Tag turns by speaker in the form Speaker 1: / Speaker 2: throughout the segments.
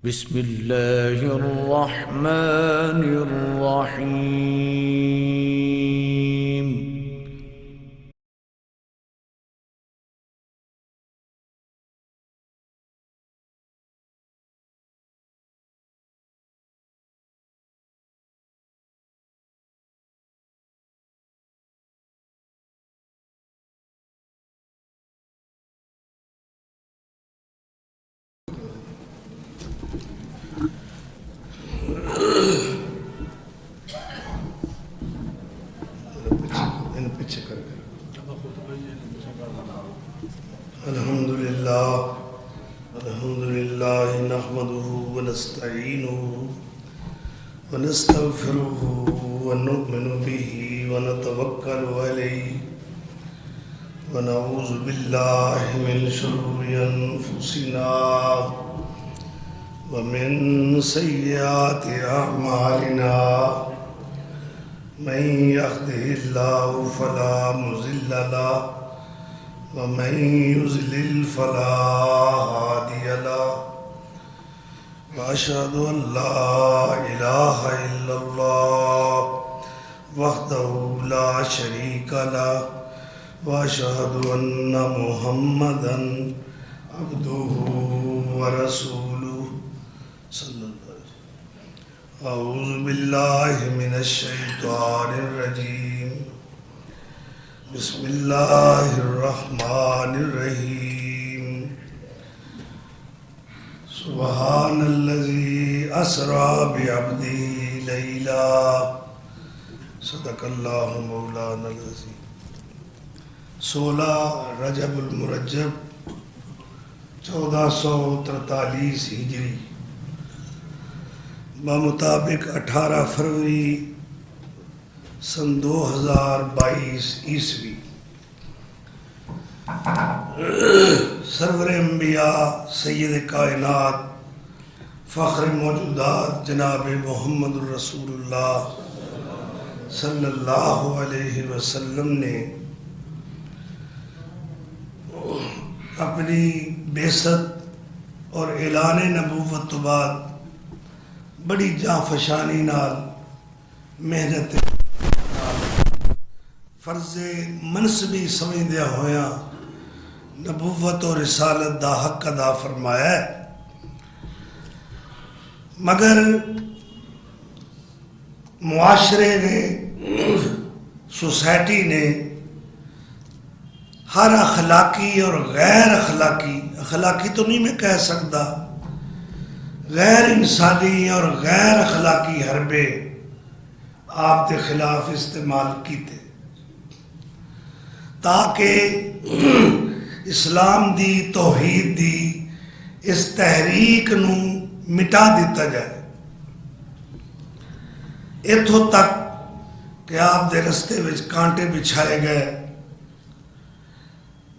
Speaker 1: بسم الله الرحمن الرحيم.
Speaker 2: الحمد لله نحمده ونستعينه ونستغفره ونؤمن به ونتوكل عليه ونعوذ بالله من شرور أنفسنا ومن سيئات أعمالنا من يهده الله فلا مضل له ومن يضلل فلا هادي له وأشهد أن لا إله إلا الله وحده لا شريك له وأشهد أن محمدا عبده ورسوله صلى الله عليه وسلم. أعوذ بالله من الشيطان الرجيم. بسم الله الرحمن الرحيم. سبحان الذي أسرى بعبده ليلا. صدق الله مولانا العظيم. 16 رجب المرجب 1443 ہجری بمطابق 18 فروری سن 2022 عیسوی سرور انبیاء سید کائنات فخر موجودات جناب محمد الرسول اللہ صلی اللہ علیہ وسلم نے اپنی بعثت اور اعلان نبوت تو بعد بڑی جانفشانی نال محنت فرض منصبی سمجھدیا ہویا نبوت اور رسالت دا حق ادا فرمایا ہے، مگر معاشرے نے سوسائٹی نے ہر اخلاقی اور غیر اخلاقی تو نہیں میں کہہ سکتا، غیر انسانی اور غیر اخلاقی حربے آپ کے خلاف استعمال کیتے تاکہ اسلام دی توحید دی اس تحریک نو مٹا دیتا جائے، اتھوں تک کہ آپ دے رستے وچ کانٹے بچھائے گئے،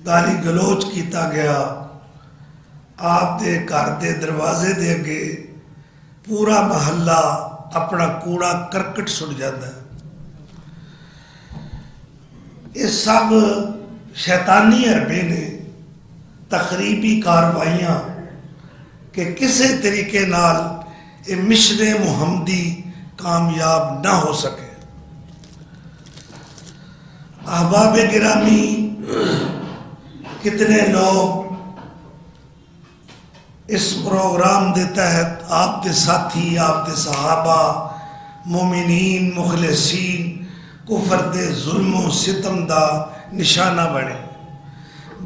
Speaker 2: گالی گلوچ کیتا گیا، آپ دے گھر دے دروازے دے اگے پورا محلہ اپنا کوڑا کرکٹ سٹ جاتا ہے۔ اس سب شیطانی حربے نے تخریبی کاروائیاں کہ کسے طریقے نال یہ مشن محمدی کامیاب نہ ہو سکے۔ احباب گرامی، کتنے لوگ اس پروگرام دے تحت آپ کے ساتھی، آپ کے صحابہ، مومنین، مخلصین کفر دے ظلم و ستم دا نشانہ بنے۔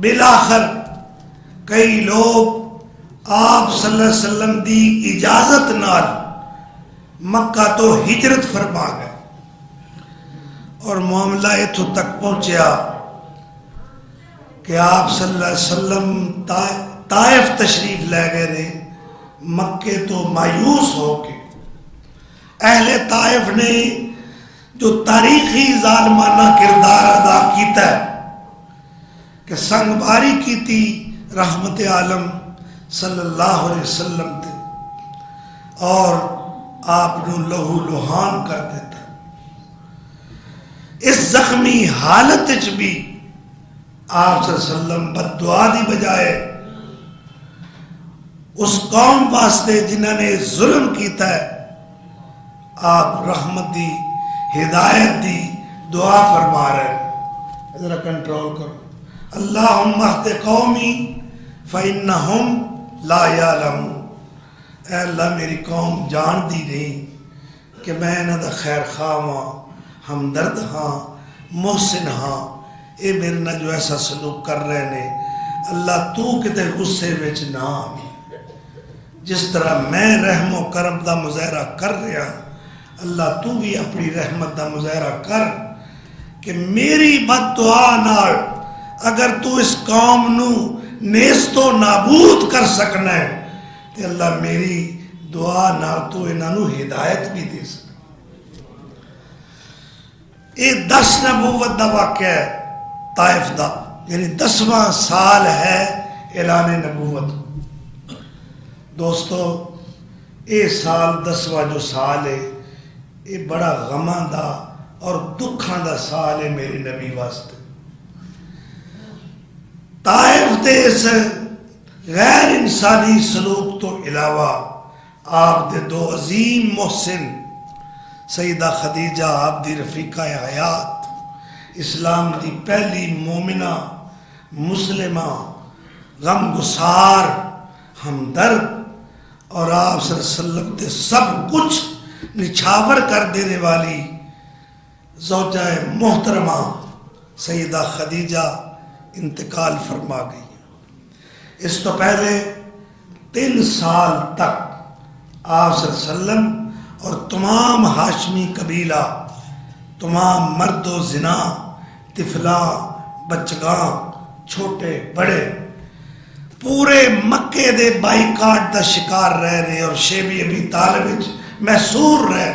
Speaker 2: بالآخر کئی لوگ آپ صلی اللہ علیہ وسلم دی اجازت نال مکہ تو ہجرت فرما گئے، اور معاملہ اتھوں تک پہنچیا کہ آپ صلی اللہ علیہ وسلم طائف تشریف لے گئے نے، مکے تو مایوس ہو کے اہل طائف نے جو تاریخی ظالمانہ کردار ادا کیتا ہے کہ سنگ باری کی تھی رحمت عالم صلی اللہ علیہ وسلم تے اور آپ نو لہو لوہان کر دیتا۔ اس زخمی حالت وچ بھی آپ صلی اللہ علیہ وسلم بد دعا دی بجائے اس قوم واسطے جنہوں نے ظلم کیتا ہے آپ رحمت دی ہدایت دی دعا فرما رہے ہیں. ذرا کنٹرول کرو. اللہم اہد قومی فإنہم لا یعلمون. اے اللہ میری قوم جان دی نہیں کہ میں انہاں دا خیر خواہ ہاں، ہمدرد ہاں، محسن ہاں. اے میرے نہ جو ایسا سلوک کر رہے نے اللہ تو کتے غصے وچ نہ آویں. جس طرح میں رحم و کرم دا مظاہرہ کر رہا اللہ تو بھی اپنی رحمت دا مظاہرہ کر کہ میری بد دعا نال اگر تو اس قوم نو نیست و نابود کر سکنا ہے تو اللہ میری دعا نال تو انہاں نو ہدایت بھی دے سکنا. یہ 10 نبوت دا واقعہ ہے طائف دا، یعنی 10واں سال ہے اعلان نبوت. دوستو یہ سال 10واں جو سال ہے یہ بڑا غماں دا اور دکھاں دا سال ہے میرے نبی واسطے. طائف دے اس غیر انسانی سلوک تو علاوہ آپ دے 2 عظیم محسن سیدہ خدیجہ آپ دی رفیقہ حیات، اسلام دی پہلی مومنہ مسلمہ غم گسار ہمدرد اور آپ صلی اللہ علیہ وسلم تے سب کچھ نچھاور کر دینے والی زوجہ محترمہ سیدہ خدیجہ انتقال فرما گئی. اس تو پہلے 3 سال تک آپ صلی اللہ علیہ وسلم اور تمام ہاشمی قبیلہ، تمام مرد و زنا، طفلاں، بچگاں، چھوٹے بڑے پورے مکے دے بائیکاٹ دا شکار رہ رہے اور شیبی ابی طالب محصور رہے،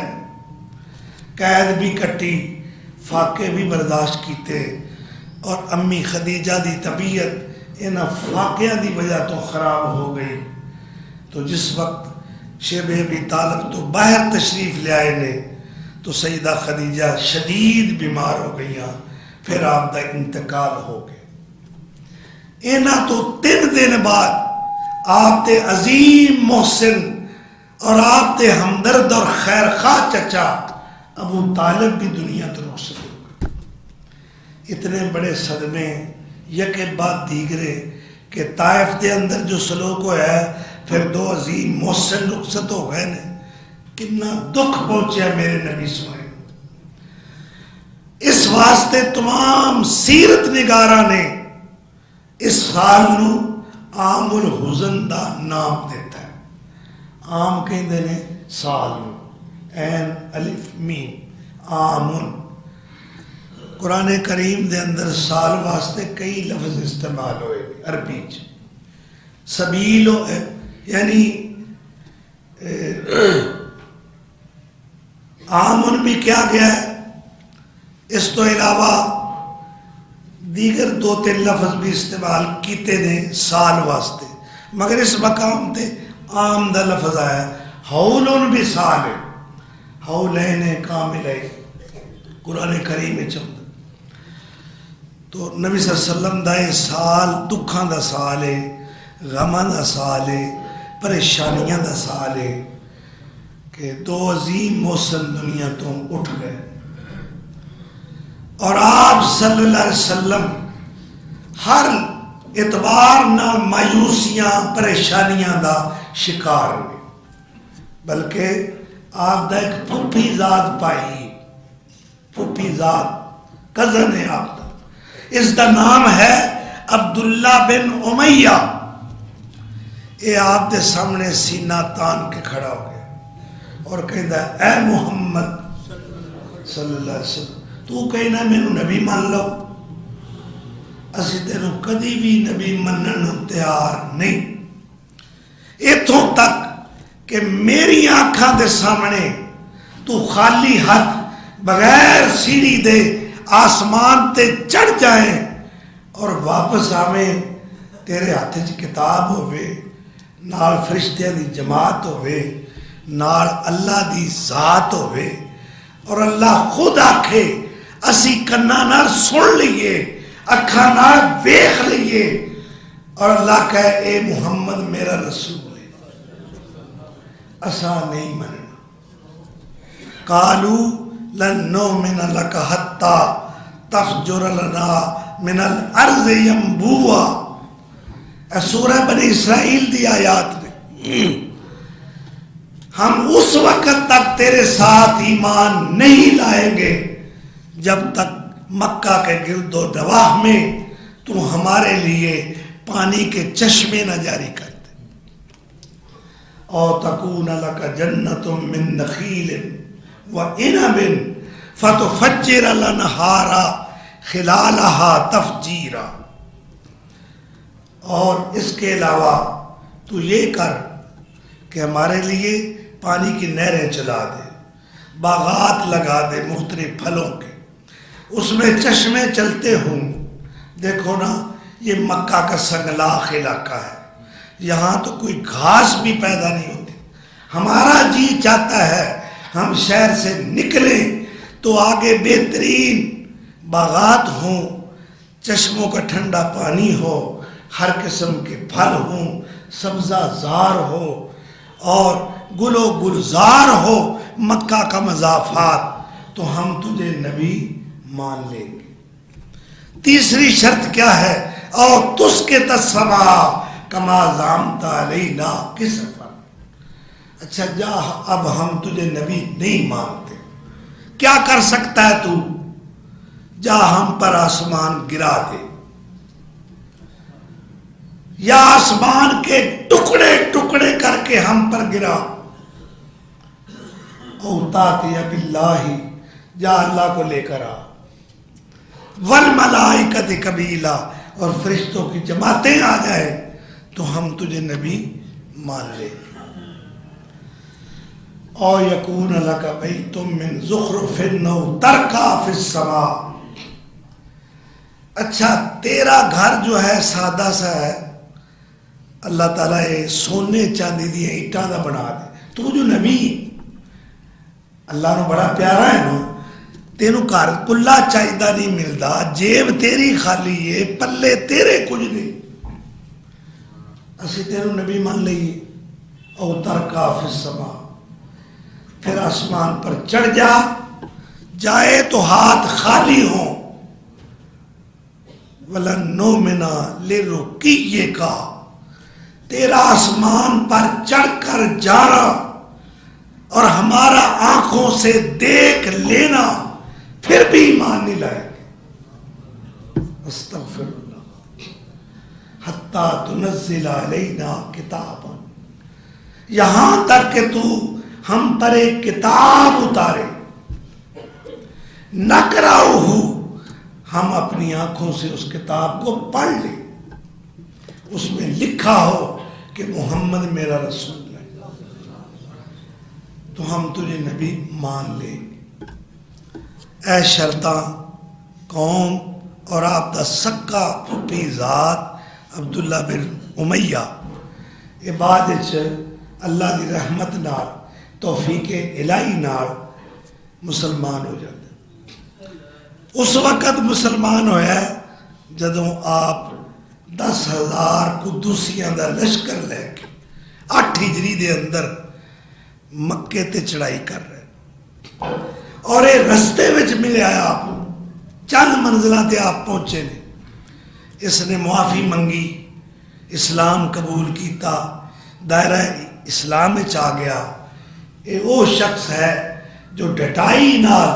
Speaker 2: قید بھی کٹی، فاقے بھی برداشت کیتے اور امی خدیجہ دی طبیعت انہاں فاقیاں دی وجہ تو خراب ہو گئی. تو جس وقت شیب ابی طالب تو باہر تشریف لے آئے نے تو سیدہ خدیجہ شدید بیمار ہو گئیاں، پھر آپ دا انتقال ہو گئے. اینا تو 3 دن بعد آپ تے عظیم محسن اور آپ تے ہمدرد اور خیر خواہ چچا ابو طالب بھی دنیا تو رخصت ہو گئے. اتنے بڑے صدمے یکے بعد دیگرے کہ طائف دے اندر جو سلوک ہوا ہے پھر 2 عظیم محسن رخصت ہو گئے نے. کتنا دکھ پہنچیا میرے نبی سنے. اس واسطے تمام سیرت نگاراں نے اس سال نو عام الحزن دا نام دیتا ہے. عام کہندے نے سال نو، عین الف میم، عامن. قرآن کریم دے اندر سال واسطے کئی لفظ استعمال ہوئے عربی چ. سبیل یعنی عامن بھی کیا گیا ہے. اس تو علاوہ دیگر 2-3 لفظ بھی استعمال کیتے نے سال واسطے، مگر اس مقام تے عام دا لفظ آیا. حولن بھی سال ہے، حولین کاملین قرآن کریم میں چند. تو نبی صلی اللہ علیہ وسلم دا یہ سال دکھاں دا سال ہے، غماں دا سال ہے، پریشانیاں دا سال ہے کہ 2 عظیم محسن دنیا تو اٹھ گئے اور آپ صلی اللہ علیہ وسلم ہر اعتبار نہ مایوسیاں پریشانیاں دا شکار ہوئے. بلکہ آپ دا ایک پھوپھی ذات پائی، پھوپھی ذات کزن ہے آپ دا، اس دا نام ہے عبداللہ بن امیہ. یہ آپ دے سامنے سینہ تان کے کھڑا ہو گیا اور کہتا ہے اے محمد صلی اللہ علیہ وسلم تو کہنا مینو نبی مان لو، اسی تینوں کدی بھی نبی منن تیار نہیں. اتوں تک کہ میری آنکھاں دے سامنے تو خالی ہاتھ بغیر سیڑھی دے آسمان تے چڑھ جائیں اور واپس آویں، تیرے ہاتھ چ کتاب ہوئے، نال فرشتیاں دی جماعت ہوئے، نال اللہ دی ذات ہوئے اور اللہ خود آکھے اسی کنا نال سن لئیے، اکھاں نال ویکھ لئیے اور اللہ کہے اے محمد میرا رسول ہے. اسا نہیں مننا. قالو لن نؤمن لک حتی تفجر لنا من الارض ینبوعا. سورہ بنی اسرائیل دی آیات میں ہم اس وقت تک تیرے ساتھ ایمان نہیں لائیں گے جب تک مکہ کے گرد و نواح میں تو ہمارے لیے پانی کے چشمے نہ جاری کر دے. او تکون لک جنت من نخیل وعنب فتفجر الانہار خلالها تفجیرا. اور اس کے علاوہ تو یہ کر کہ ہمارے لیے پانی کی نہریں چلا دے، باغات لگا دے مختلف پھلوں کے، اس میں چشمے چلتے ہوں. دیکھو نا یہ مکہ کا سنگلاخ علاقہ ہے، یہاں تو کوئی گھاس بھی پیدا نہیں ہوتی. ہمارا جی چاہتا ہے ہم شہر سے نکلیں تو آگے بہترین باغات ہوں، چشموں کا ٹھنڈا پانی ہو، ہر قسم کے پھل ہوں، سبزہ زار ہو اور گل و گلزار ہو، مکہ کا مضافات، تو ہم تجھے نبی مان لیں گے. تیسری شرط کیا ہے؟ اور تسقط السماء کما زعمت علینا کسفا. اچھا جا اب ہم تجھے نبی نہیں مانتے، کیا کر سکتا ہے تو؟ جا ہم پر آسمان گرا دے، یا آسمان کے ٹکڑے ٹکڑے کر کے ہم پر گرا. او تاتی باللہ، جا اللہ کو لے کر آ، والملائکۃ قبیلا، اور فرشتوں کی جماعتیں آ جائے تو ہم تجھے نبی مان لیں. او یکون لک بیت من زخرف او ترقی فی السماء. اچھا تیرا گھر جو ہے سادہ سا ہے، اللہ تعالیٰ سونے چاندی دی اینٹاں دا بنا دے. تو جو نبی اللہ نو بڑا پیارا ہے نا، تینوں گھر کلا چاہیدہ نہیں ملتا، جیب تیری خالی ہے، پلے تیرے کچھ نہیں، اسی تینوں نبی مان لئیے. او ترقی فی السماء، پھر آسمان پر چڑھ جا، جائے تو ہاتھ خالی ہوں. وَلَن نُؤْمِنَ لِرُقِيِّكَ، تیرا آسمان پر چڑھ کر جانا اور ہمارا آنکھوں سے دیکھ لینا پھر بھی ایمان نہیں لائے گے. استغفر اللہ. حتی تنزل علینا کتابا، یہاں تک کہ تو ہم پر ایک کتاب اتارے. نقرأہ، ہم اپنی آنکھوں سے اس کتاب کو پڑھ لیں، اس میں لکھا ہو کہ محمد میرا رسول ہے، تو ہم تجھے نبی مان لیں. اے شرطاں قوم اور آپ دا سکا پھپھی ذات عبداللہ بن امیہ، یہ بعد اللہ دی رحمت نال توفیق الہی نال مسلمان ہو جاتے. اس وقت مسلمان ہویا ہے جدوں آپ 10,000 قدوسیاں دا لشکر لے کے 8 ہجری دے اندر مکے تے چڑھائی کر رہے، اور یہ رستے وچ ملے آیا آپ چند منزلہ تے آپ پہنچے نے. اس نے معافی منگی، اسلام قبول کیتا، دائرہ اسلام وچ آ گیا. یہ وہ شخص ہے جو ڈٹائی نال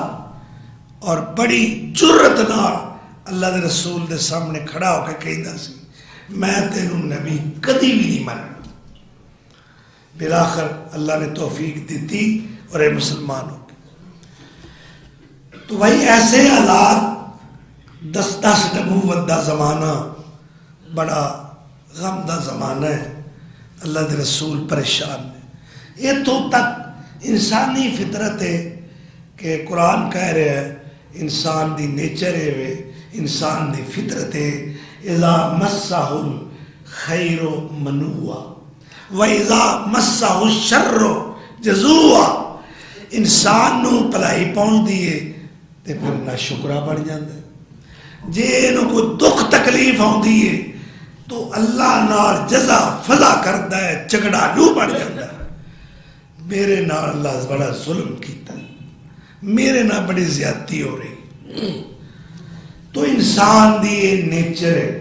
Speaker 2: اور بڑی جرت نال اللہ دے رسول دے سامنے کھڑا ہو کے کہندا سی میں تینوں نبی کدی بھی نہیں مننا. بالآخر اللہ نے توفیق دیتی اور یہ مسلمان ہو گئے. تو بھائی ایسے حالات 10 نبوت دا زمانہ بڑا غم دا زمانہ ہے. اللہ دے رسول پریشان ہے. یہ تو تک انسانی فطرت ہے کہ قرآن کہہ رہے ہیں انسان دی نیچر ہے وے، انسان دی فطرت ہے. اذا مسہ الخیر منوعا و اذا مسہ الشر جزوعا. انسان نو پلائی پہنچ دیے تے پھر نہ شکرہ بڑھ جاندے. جے انہوں کو دکھ تکلیف ہوں دیے تو اللہ نال جزا فضا کرتا ہے، جھگڑا لو بڑھ جاتا ہے. میرے نال اللہ بڑا ظلم کیتا، میرے نال بڑی زیادتی ہو رہی. تو انسان دی یہ نیچر ہے.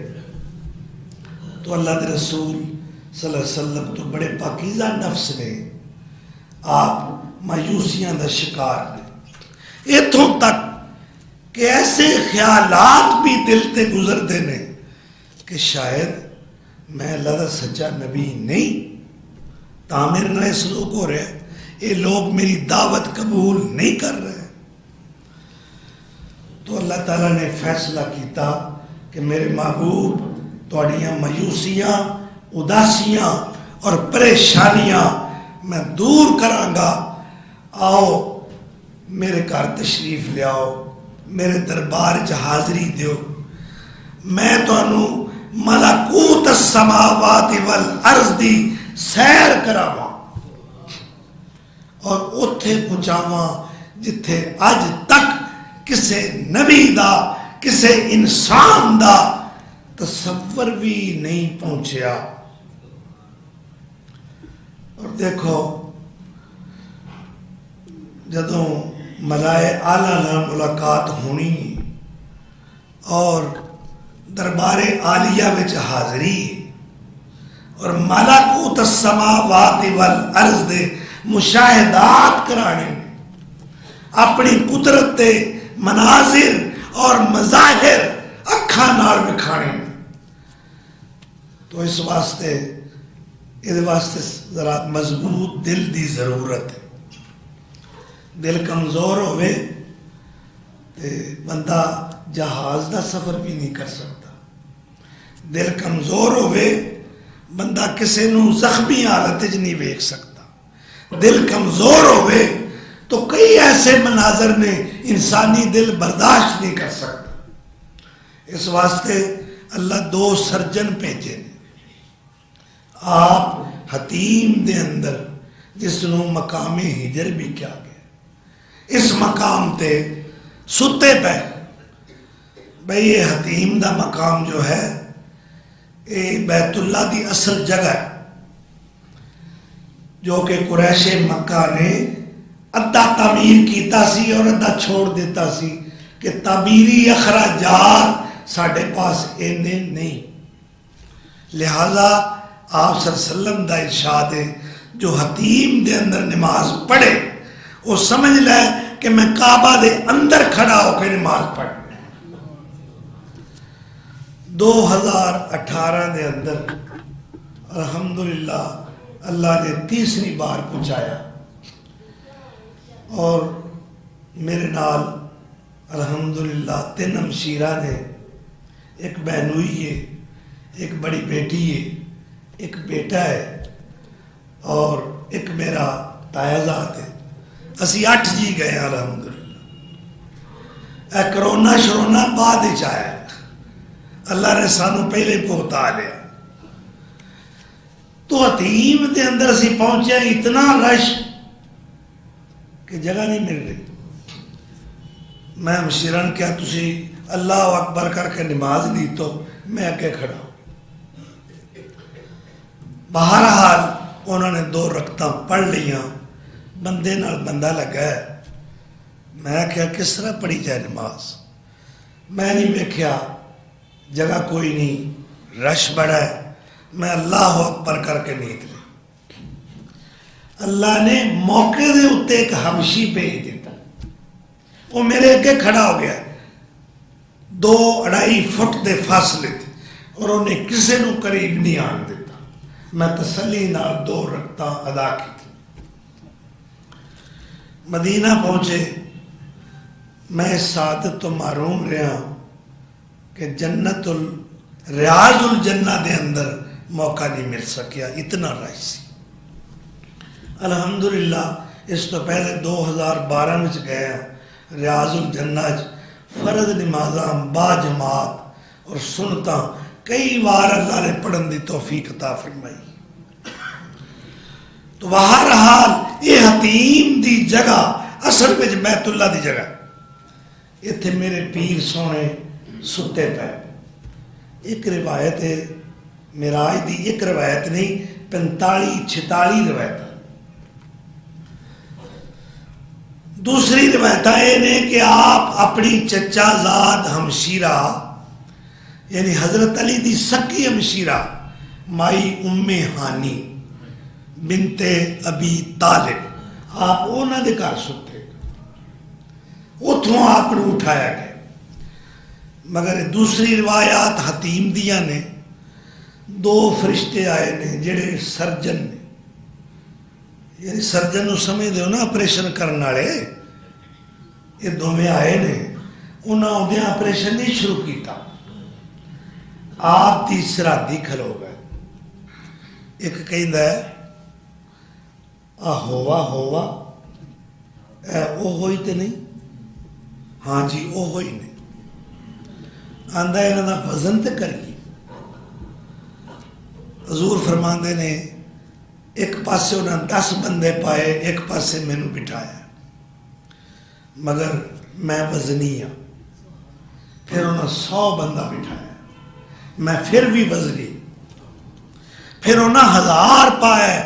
Speaker 2: تو اللہ کے رسول صلی اللہ علیہ وسلم تو بڑے پاکیزہ نفس نے، آپ مایوسیاں دا شکار نے، اتوں تک کہ ایسے خیالات بھی دل تے گزرتے ہیں کہ شاید میں اللہ دا سچا نبی نہیں، تا میرے نال سلوک ہو رہا ہے، یہ لوگ میری دعوت قبول نہیں کر رہے. تو اللہ تعالیٰ نے فیصلہ کیتا کہ میرے محبوب تھوڑیاں مایوسیاں، اداسیاں اور پریشانیاں میں دور کرانگا. آؤ میرے گھر تشریف لیاؤ، میرے دربار چ حاضری دیو، میں تانوں ملکوت السماوات والارض دی سیر کراواں اور اتھے پہنچاواں جتھے اج تک کسے نبی دا، کسے انسان دا تصور بھی نہیں پہنچیا. اور دیکھو جدوں ملائے اعلیٰ نال ملاقات ہونی اور دربار عالیہ وچ حاضری اور ملکوت السماوات والارض دے مشاہدات کرانے نے، اپنی قدرت دے مناظر اور مظاہر اکھاں نال وکھانے نے. تو اس واسطے ذرا مضبوط دل دی ضرورت ہے. دل کمزور ہوئے تے بندہ جہاز دا سفر بھی نہیں کر سکتا. دل کمزور ہوئے بندہ کسے نو زخمی حالت وچ نہیں ویکھ سکتا. دل کمزور ہوئے تو کئی ایسے مناظر نے انسانی دل برداشت نہیں کر سکتا. اس واسطے اللہ دو سرجن بھیجے نے. آپ حتیم دے اندر جس نو مقام ہجر بھی کیا گیا، اس مقام تے ستے پہ بھئی یہ حتیم دا مقام جو ہے یہ بیت اللہ دی اصل جگہ ہے جو کہ قریش مکہ نے ادھا تعمیر کیتا سی اور ادھا چھوڑ دیتا سی کہ تعمیری اخراجات ساڑھے پاس اینے نہیں. لہذا آپ صلی اللہ علیہ وسلم دا ارشاد ہے جو حتیم دے اندر نماز پڑھے وہ سمجھ لے کہ میں کعبہ دے اندر کھڑا ہو کے نماز پڑھ. 2018 دے اندر الحمدللہ اللہ نے تیسری بار پہنچایا اور میرے نال الحمدللہ 3 ہمشیرہ نے، ایک بہنوئی ہے، ایک بڑی بیٹی ہے، ایک بیٹا ہے اور ایک میرا تایازات ہے. اسی 8 جی گئے الحمدللہ. اے کرونا شرونا بعد ہی چاہے، اللہ نے سانو پہلے پہنچا لیا. تو حتیم دے اندر اسی پہنچے اتنا رش کہ جگہ نہیں مل رہی. میں ہمشیرن کیا تسی اللہ اکبر کر کے نماز لی تو میں اگے کھڑا ہوں. بہرحال انہوں نے 2 رکعتاں پڑھ لیاں، بندے نال بندہ لگا ہے. میں کیا کس طرح پڑھی جائے نماز؟ میں نہیں دیکھا جگہ کوئی نہیں، رش بڑا ہے. میں اللہ اکبر کر کے نیت لی. اللہ نے موقع دے اتے ایک حبشی بھیج دیتا، وہ میرے اگے کھڑا ہو گیا 2-2.5 فٹ دے فاصلے تھے اور انہیں کسی نو قریب نہیں آن دیتا. میں تسلی نال 2 رکعتاں ادا کی تھی. مدینہ پہنچے، میں اس سعادت تو محروم رہا کہ جنت ریاض الجنہ دے اندر موقع نہیں مل سکیا، اتنا رش سی. الحمدللہ اس تو پہلے 2012 میں گئے ریاض الجنہ فرض نمازاں با جماعت اور سنتاں کئی بار اللہ نے پڑھن دی توفیق عطا فرمائی. تو بہرحال یہ حتیم دی جگہ اصل میں بیت اللہ دی جگہ، اتنے میرے پیر سونے ستے پہ. ایک روایت ہے معراج دی، ایک روایت نہیں 45-46 روایت. دوسری روایت یہ نے کہ آپ اپنی چچا زاد ہمشیرہ یعنی حضرت علی دی سکی ہمشیرہ مائی ام ہانی بنت ابی طالب آپ انہوں نے گھر ستے اتوں آپ نے اٹھایا گیا مگر دوسری روایات حتیم دیا نے دو فرشتے آئے نے جڑے سرجن نے یعنی سرجن نو سمجھ دے ہو نا آپریشن کرنے والے یہ دونوں آئے نے انہوں نے آپریشن نہیں شروع کیتا آپ دی سرحدی کھلو گئے ایک کہندا ہے ہوا او ہوئی تے نہیں ہاں جی او ہوئی نہیں آندا ہے انہاں دا وزن تے کریے حضور فرماندے نے ایک پاسے انہاں 10 بندے پائے ایک پاسے مینوں بٹھایا مگر میں وزنی ہاں پھر انہاں 100 بندہ بٹھایا میں پھر بھی وزنی پھر انہاں 1000 پائے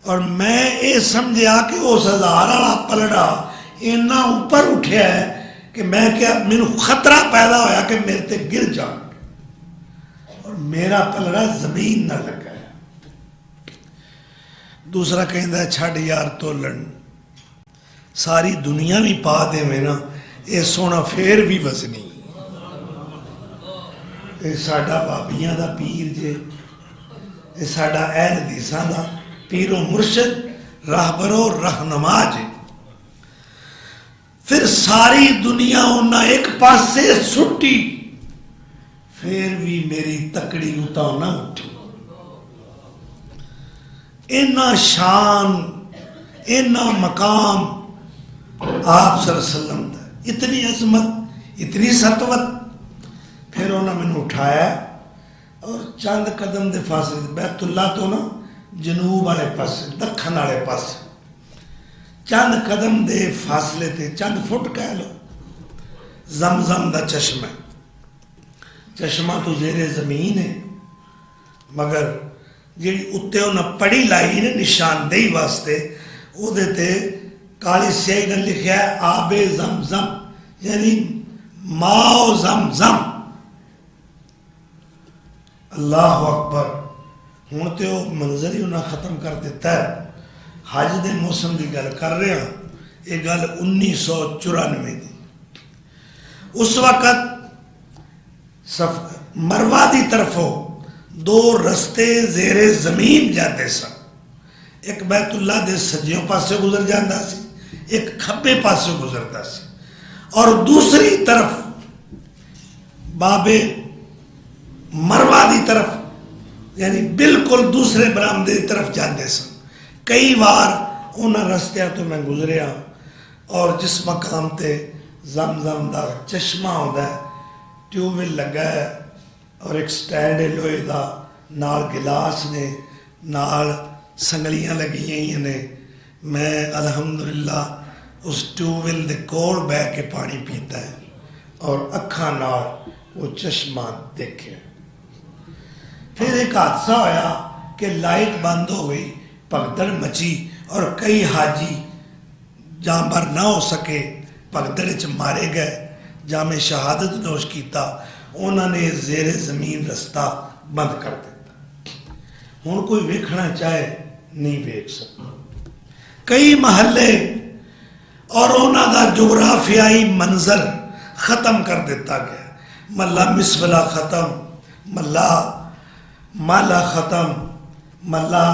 Speaker 2: اور میں یہ سمجھا کہ اس 1000 والا پلڑا اتنا اوپر اٹھیا ہے کہ میں کیا میرے خطرہ پیدا ہویا کہ میرے تے گر جان اور میرا پلڑا زمین نہ لگا ہے دوسرا کہندا ہے چھڑ یار تولن ساری دنیا بھی پا دے میں نا یہ سونا پھر بھی وزنی یہ ساڈا بابیاں دا پیر جے یہ ساڈا اہل حدیثاں دا پیر و مرشد راہبر و رہنما جے پھر ساری دنیا انہاں ایک پاسے سٹی پھر بھی میری تکڑی اتا نہ اٹھی اینا شان اینا مقام آپ صلی اللہ علیہ وسلم دا اتنی عظمت اتنی سطوت پھر انہوں نے میں اٹھایا اور چند قدم دے فاصلے بیت اللہ تو نا جنوب والے پاسے دکھن والے پاسے چند قدم دے فاصلے تے چند فٹ کہہ لو زمزم دا چشمہ چشمہ تو زیر زمین ہے مگر جیڑی اتے انہاں پڑی لائی نے نشاندہی واسطے او دے تے کالی سیاہی نے لکھا ہے آب زمزم یعنی ماء زمزم اللہ اکبر ہوں تو منظر ہی انہیں ختم کر دیتا ہے حج دے موسم کی گل کر رہے ہیں یہ گل 1994 دی اس وقت مروہ دی طرفوں 2 رستے زیر زمین جاتے سن ایک بیت اللہ دے سجیوں پاسے گزر جاندہ سی ایک کھبے پاسے گزرتا سی اور دوسری طرف بابے مروہ دی طرف یعنی بالکل دوسرے برآمدے دی طرف جاندے سن کئی بار انہاں رستیاں تو میں گزریا اور جس مقام تے زمزم دا چشمہ ہوتا ہے ٹیوب ویل لگا ہے اور ایک سٹینڈ ہے لوہے دا نال گلاس نے نال سنگلیاں لگی ہیں نے میں الحمدللہ اس ٹیوب ویل دے کول بہ کے پانی پیتا ہے اور اکھاں نال وہ چشمہ دیکھے پھر ایک حادثہ ہویا کہ لائٹ بند ہو گئی پگدڑ مچی اور کئی حاجی جہاں بر نہ ہو سکے پگدڑ چ مارے گئے جامع شہادت نوش کیتا انہوں نے زیر زمین رستہ بند کر دیتا ہوں کوئی ویکھنا چاہے نہیں ویکھ سکتا کئی محلے اور انہوں دا جغرافیائی منظر ختم کر دیتا گیا ملا مسولہ ختم ملا مالا ختم ملا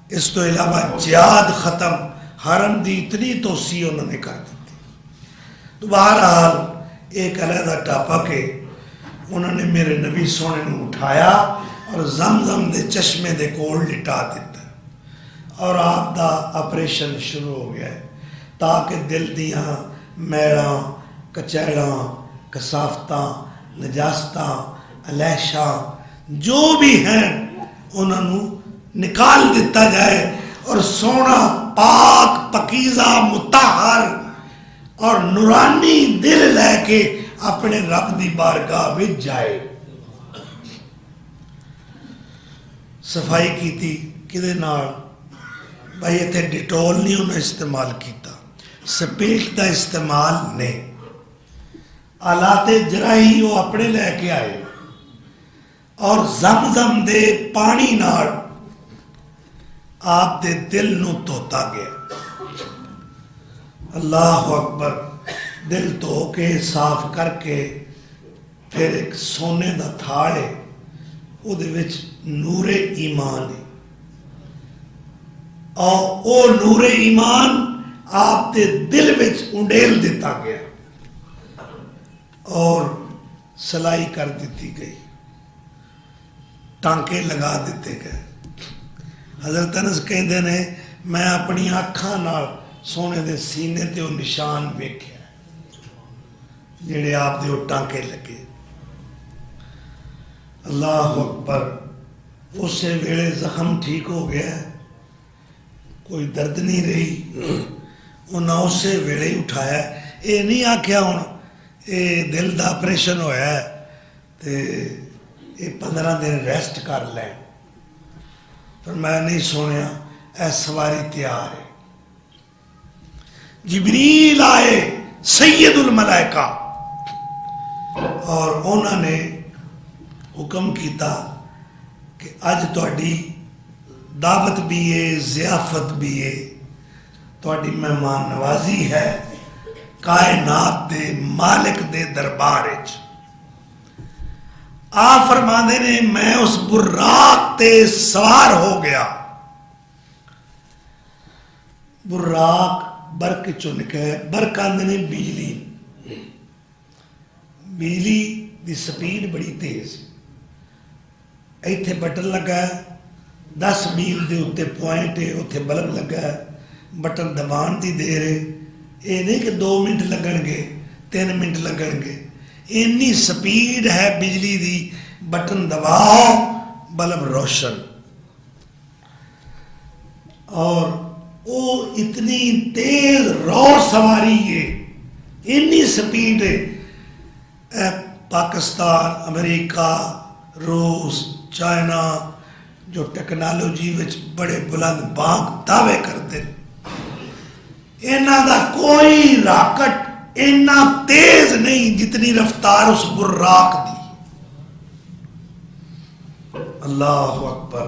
Speaker 2: اس تو علاوہ جہاد ختم حرم دی اتنی توسیع انہوں نے کر دیتی تو بہرحال ایک علیحدہ ٹاپا کے انہوں نے میرے نبی سونے نے اٹھایا اور زمزم دے چشمے دے کول لٹا دیتا اور آپ دا آپریشن شروع ہو گیا ہے تاکہ دل دیاں میڑاں کچیڑاں کسافتاں نجاستاں علیشاں جو بھی ہیں انہوں نے نکال دیتا جائے اور سونا پاک پکیزہ متحر اور نورانی دل لے کے اپنے رب دی بارگاہ میں جائے صفائی کی تھی کدے نال بھائی اتنے ڈیٹول نہیں انہیں استعمال کیتا سپیٹ دا استعمال نہیں. آلات جراحی وہ اپنے لے کے آئے اور زمزم دے پانی نال آپ دے دل نو دھوتا گیا. اللہ اکبر. دل دھو کے صاف کر کے پھر ایک سونے دا تھاڑ ہے وہ دے وچ نور ایمان ہے اور وہ نور ایمان آپ دے دل وچ انڈیل دیتا گیا اور سلائی کر دیتی گئی, ٹانکے لگا دیتے گئے. حضرت انس کہندے نے میں اپنی آنکھاں نال سونے دے سینے تے وہ نشان ویکھیا جڑے آپ دے وہ ٹانکے لگے. اللہ اکبر. اسے ویلے زخم ٹھیک ہو گیا, کوئی درد نہیں رہی. انہاں اسے ویلے ہی اٹھایا. یہ نہیں آکھیا ہوں یہ دل دا آپریشن ہویا ہے تے یہ 15 دن ریسٹ کر لیں. پر میں نہیں سنیا اے سواری تیار ہے. جبریل آئے سید الملائکہ اور انہوں نے حکم کیتا کہ اج تہاڈی دعوت بھی ہے, ضیافت بھی ہے, تہاڈی مہمان نوازی ہے کائنات دے مالک دے دربار وچ. آپ فرماندے نے میں اس براق تے سوار ہو گیا. براق برق چن کے برق آندے نے بجلی. بجلی دی سپیڈ بڑی تیز. ایتھے بٹن لگا ہے 10 میل دے اتنے پوائنٹ ہے, اتنے بلب لگا ہے, بٹن دبان دی دیر ہے. یہ نہیں کہ 2 منٹ لگن گے 3 منٹ لگن گے, اینی سپیڈ ہے بجلی دی. بٹن دباؤ بلب روشن. اور وہ اتنی تیز روڑ سواری ہے, اینی سپیڈ ہے. پاکستان, امریکہ, روس, چائنا جو ٹیکنالوجی وچ بڑے بلند بانگ دعوے کرتے انہاں دا کوئی راکٹ اینا تیز نہیں جتنی رفتار اس براق دی. اللہ اکبر.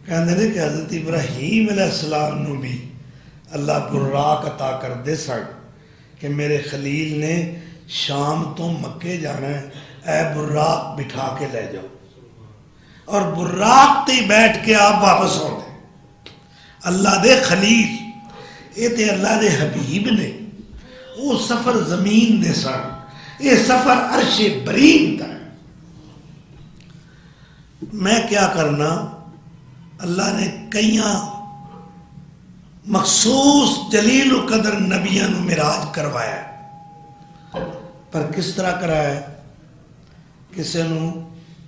Speaker 2: کہندے نے کہ حضرت ابراہیم علیہ السلام نو بھی اللہ براق عطا کر دے سن کہ میرے خلیل نے شام تو مکے جانا ہے, اے براق بٹھا کے لے جاؤ. اور براق تے بیٹھ کے آپ واپس ہوتے. اللہ دے خلیل یہ تے اللہ دے حبیب نے. وہ سفر زمین دے سن, یہ سفر عرش برین دا. میں کیا کرنا, اللہ نے کئیاں مخصوص جلیل و قدر نبیاں نو معراج کروایا, پر کس طرح کرایا ہے؟ کسے نو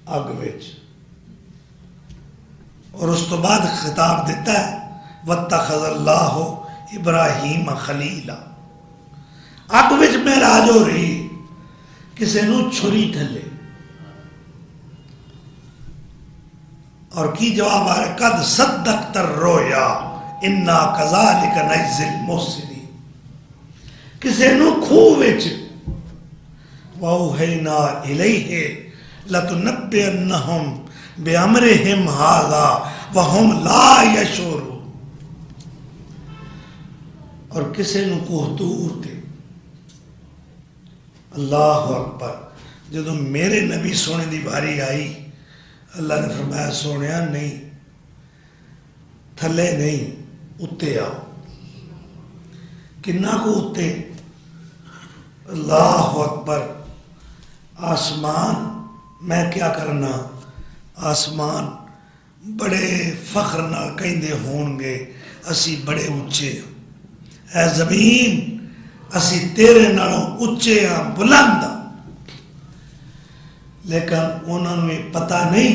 Speaker 2: اگ وچ, اور اس تو بعد خطاب دیتا ہے وَاتَّخَذَ اللَّهُ ابراہیم خلیلا. اگ وچ معراج ہو رہی, کسے نو چھری تھلے. اور کی جواب آ رہا قد صدقت الرؤیا انا کذالک نجزی المحسنین. کسے نو کھوہ وچ وَأَوْحَيْنَا إِلَيْهِ لَتُنَبِّئَنَّهُمْ بِأَمْرِهِمْ هَذَا وَهُمْ لَا يَشْعُرُونَ. اور کسے نو کوہ طور تے. اللہ اکبر. جدو میرے نبی سونے دی باری آئی, اللہ نے فرمایا سونیا نہیں, تھلے نہیں, اتے آؤ. کنا کو اتے؟ اللہ اکبر. آسمان میں کیا کرنا, آسمان بڑے فخر نال کہندے ہون گے اسی بڑے اچے ہیں. اے زمین اسی تیرے نالوں اچے ہیں, بلند ہیں. لیکن انہوں نے پتہ نہیں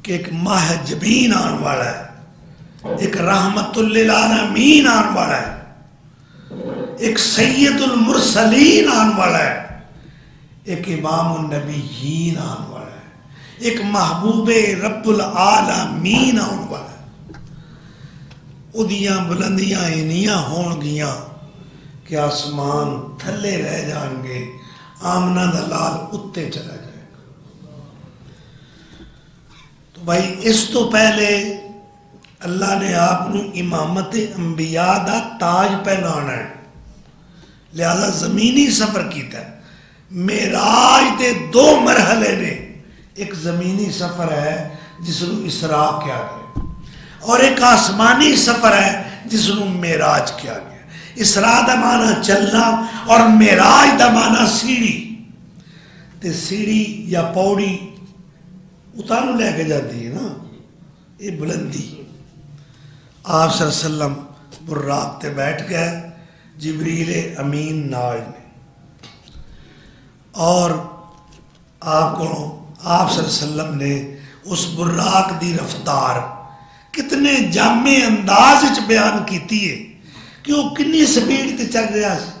Speaker 2: کہ ایک ماہ جبین آن والا ہے, ایک رحمت للعالمین آن والا ہے, ایک سید المرسلین آن والا ہے, ایک امام النبیین آن والا ہے, ایک محبوب رب العالمین آن والا ہے. اودیاں بلندیاں اینیاں ہون گیاں کہ آسمان تھلے رہ جان گے، آمنہ دا لال اتتے چلا جائے گا۔ تو بھائی اس تو پہلے اللہ نے آپ نو امامت انبیاء دا تاج پہنانا ہے، لہذا زمینی سفر کیتا ہے۔ معراج دے 2 مرحلے نے، ایک زمینی سفر ہے جس نو اسراء کیا گیا، اور ایک آسمانی سفر ہے جس نو معراج کیا گیا۔ اسراء دا معنی چلنا اور معراج دا معنی سیڑھی، تے سیڑھی یا پوڑی اتارو لے کے جاتی ہے نا، یہ بلندی۔ آپ صلی اللہ علیہ وسلم براق تے بیٹھ گئے، جبریل امین نال نے، اور آپ صلی اللہ علیہ وسلم نے اس براق دی رفتار کتنے جامع انداز وچ بیان کیتی ہے کہ وہ کنی سپیڈ تے چل رہا سی۔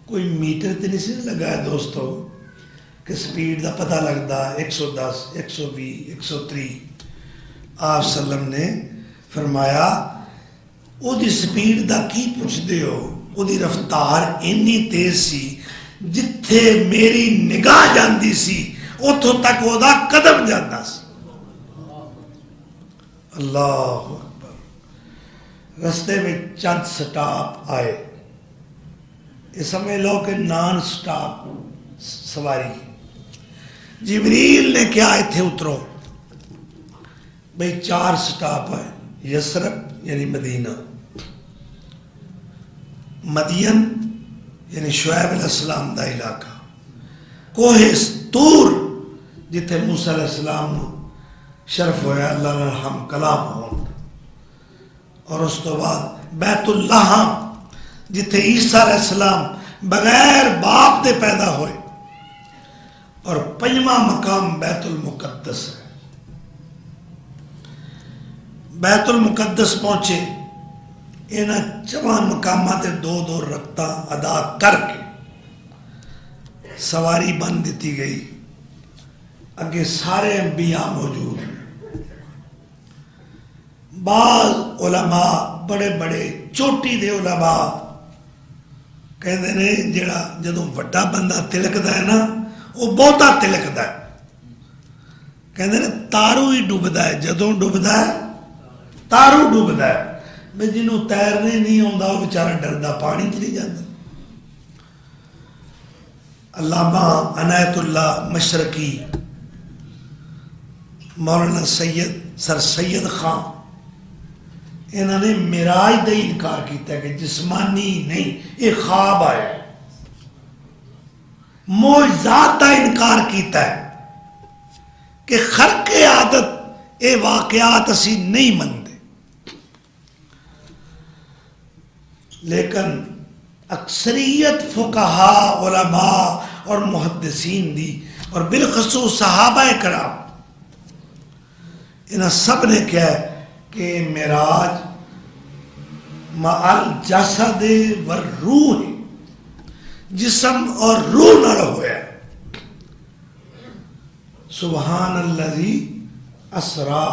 Speaker 2: کوئی میٹر تے نہیں سی لگا دوستو کہ سپیڈ دا پتہ لگتا 110 120 130۔ آپ صلی اللہ علیہ وسلم نے فرمایا او دی سپیڈ دا کی پوچھ دے ہو، او دی رفتار اتنی تیز سی جتھے میری نگاہ جاندی سی اتھوں تک او دا قدم جاتا سی۔ اللہ اکبر۔ رستے میں چند سٹاپ آئے، یہ سمجھ لو کہ نان سٹاپ سواری۔ جبریل نے کیا اتھے اترو، بھئی 4 سٹاپ آئے، یسرب یعنی مدینہ، مدین یعنی شعیب علیہ السلام دا علاقہ، کوہ طور جتھے موسیٰ علیہ السلام شرف ہویا اللہ رحم کلام ہون، اور اس تو بعد بیت اللہ جتھے عیسیٰ علیہ السلام بغیر باپ دے پیدا ہوئے، اور 5واں مقام بیت المقدس ہے۔ بیت المقدس پہنچے، انہاں 4 مقامات 2 رکعتاں ادا کر کے سواری بند دیتی گئی، اگے سارے انبیاء موجود ہیں۔ بعض علماء بڑے بڑے چوٹی دے علماء کہندے نے جڑا جدوں وڈا بندہ تلکدا ہے نا وہ بہتا تلکدا ہے، کہندے نے تارو ہی ڈوبدا ہے، جدوں ڈوبدا ہے تارو ڈوبدا ہے، میں جنوں تیرنے نہیں آندا وہ بیچارہ ڈردا پانی چ نہیں جاندا۔ علامہ عنایت اللہ مشرقی، مولانا سر سید خان، انہوں نے معراج دا انکار کیتا ہے کہ جسمانی نہیں، یہ خواب آیا ہے۔ معجزات دا انکار کیتا ہے کہ خرق عادت یہ واقعات اسی نہیں منتے، لیکن اکثریت فقہاء علماء اور محدثین دی اور بالخصوص صحابہ کرام انہاں سب نے کہا ہے کہ معراج مع الجسد والروح، جسم اور روح نال ہویا۔ سبحان الذی اسرا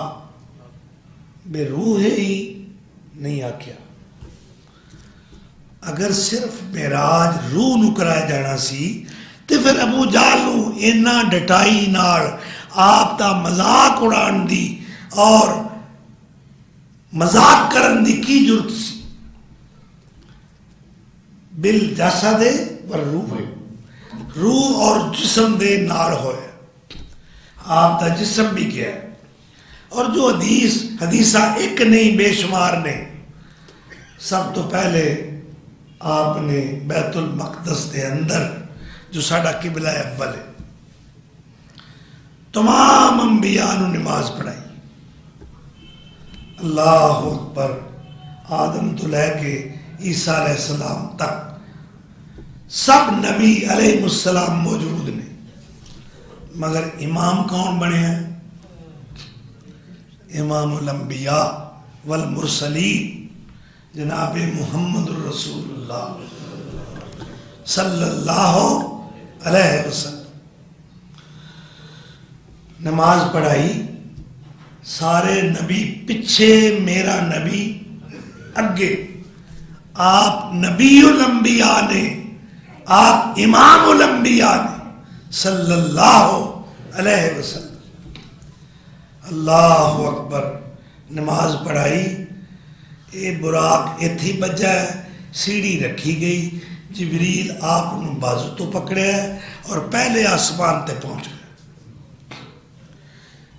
Speaker 2: بے روح ہی نہیں آکیا۔ اگر صرف معراج روح نو کرایا جانا سی تے پھر ابو جہل نو اینا ڈٹائی نال آپ دا مذاق اڑان دی اور مذاق کرن دی کی ضرورت سی؟ بالجسد والروح، روح اور جسم دے نال ہوئے، آپ دا جسم بھی کیا ہے۔ اور جو حدیثہ ایک نہیں بے شمار نے، سب تو پہلے آپ نے بیت المقدس دے اندر جو ساڈا قبلہ اول ہے، تمام انبیاء نو نماز پڑھائی۔ اللہ اکبر۔ آدم تو لے کے عیسیٰ علیہ السلام تک سب نبی علیہ السلام موجود نے، مگر امام کون بنے ہیں؟ امام الانبیاء والمرسلین جناب محمد الرسول اللہ صلی اللہ علیہ وسلم۔ نماز پڑھائی، سارے نبی پیچھے، میرا نبی اگے آپ نبی الانبیاء نے، آپ امام الانبیاء نے صلی اللہ علیہ وسلم۔ اللہ اکبر، نماز پڑھائی، اے براق ایتھی بجا ہے، سیڑھی رکھی گئی، جبریل آپ نے بازو تو پکڑے ہے اور پہلے آسمان تے پہنچ گئے۔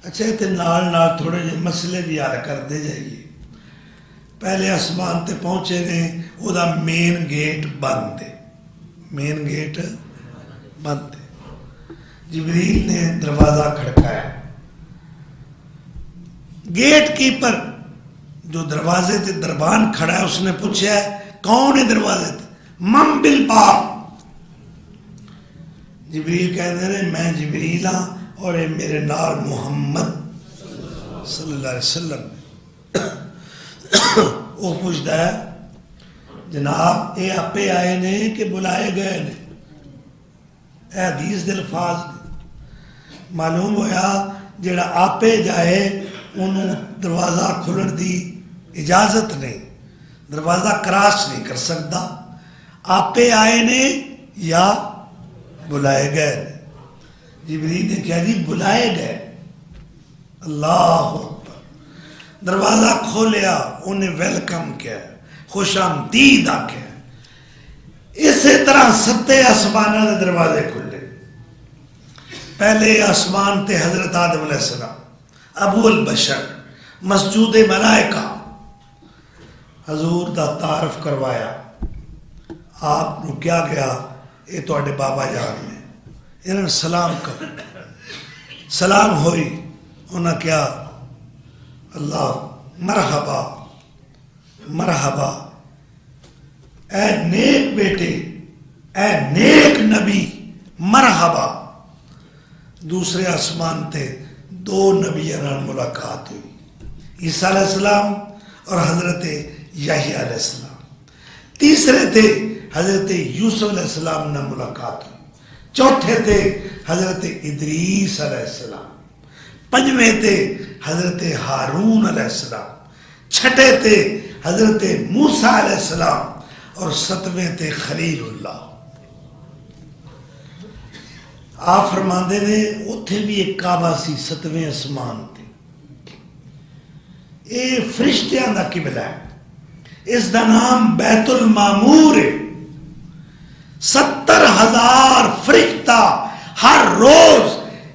Speaker 2: اچھا تے نال نال تھوڑے جے مسئلے بھی حل کر دے جائیے۔ پہلے آسمان تے پہنچے نے، وہ دا مین گیٹ بند ہے، مین گیٹ بند ہے۔ جبریل نے دروازہ کھڑکایا، گیٹ کیپر جو دروازے تے دربان کھڑا ہے اس نے پوچھا ہے کون ہے دروازے تے؟ من بالباب۔ جبریل کہتے ہیں میں جبریل ہاں اور اے میرے نال محمد صلی اللہ علیہ وسلم۔ وہ پوچھتا ہے جناب اے آپے آئے نے کہ بلائے گئے نے؟ اے حدیث دے الفاظ نے۔ معلوم ہویا جڑا آپے جائے انہوں دروازہ کھلن دی اجازت نہیں، دروازہ کراس نہیں کر سکتا۔ آپے آئے نے یا بلائے گئے نے؟ جبریل نے کہا جی بلائے گئے۔ اللہ اکبر، دروازہ کھولیا، انہیں ویلکم کیا، خوش آمدید آکھیا۔ اسی طرح 7 آسمانہ دے دروازے کھلے۔ پہلے آسمان تے حضرت آدم علیہ السلام، ابو البشر، مسجود ملائکہ، حضور دا تعارف کروایا۔ آپ نو کیا گیا اے تواڈے بابا جان نے، انہوں نے سلام کر، سلام ہوئی، انہوں نے کیا اللہ مرحبا مرحبا، اے نیک بیٹے، اے نیک نبی، مرحبا۔ دوسرے آسمان تے 2 نبیوں نال ملاقات ہوئی، عیسیٰ علیہ السلام اور حضرت یحییٰ علیہ السلام۔ تیسرے تھے حضرت یوسف علیہ السلام نے ملاقات ہوئی۔ چوتھے تھے حضرت ادریس علیہ السلام۔ پنجویں تھے حضرت ہارون علیہ السلام۔ چھٹے تھے حضرت موسیٰ علیہ السلام اور 7ویں تھے خلیل اللہ۔ آپ فرماندے نے اتھے بھی ایک کعبہ سی 7ویں آسمان تے، اے فرشتیاں دا قبلہ ہے، اس دا نام بیت المعمور ہے۔ 70,000 فرشتہ ہر روز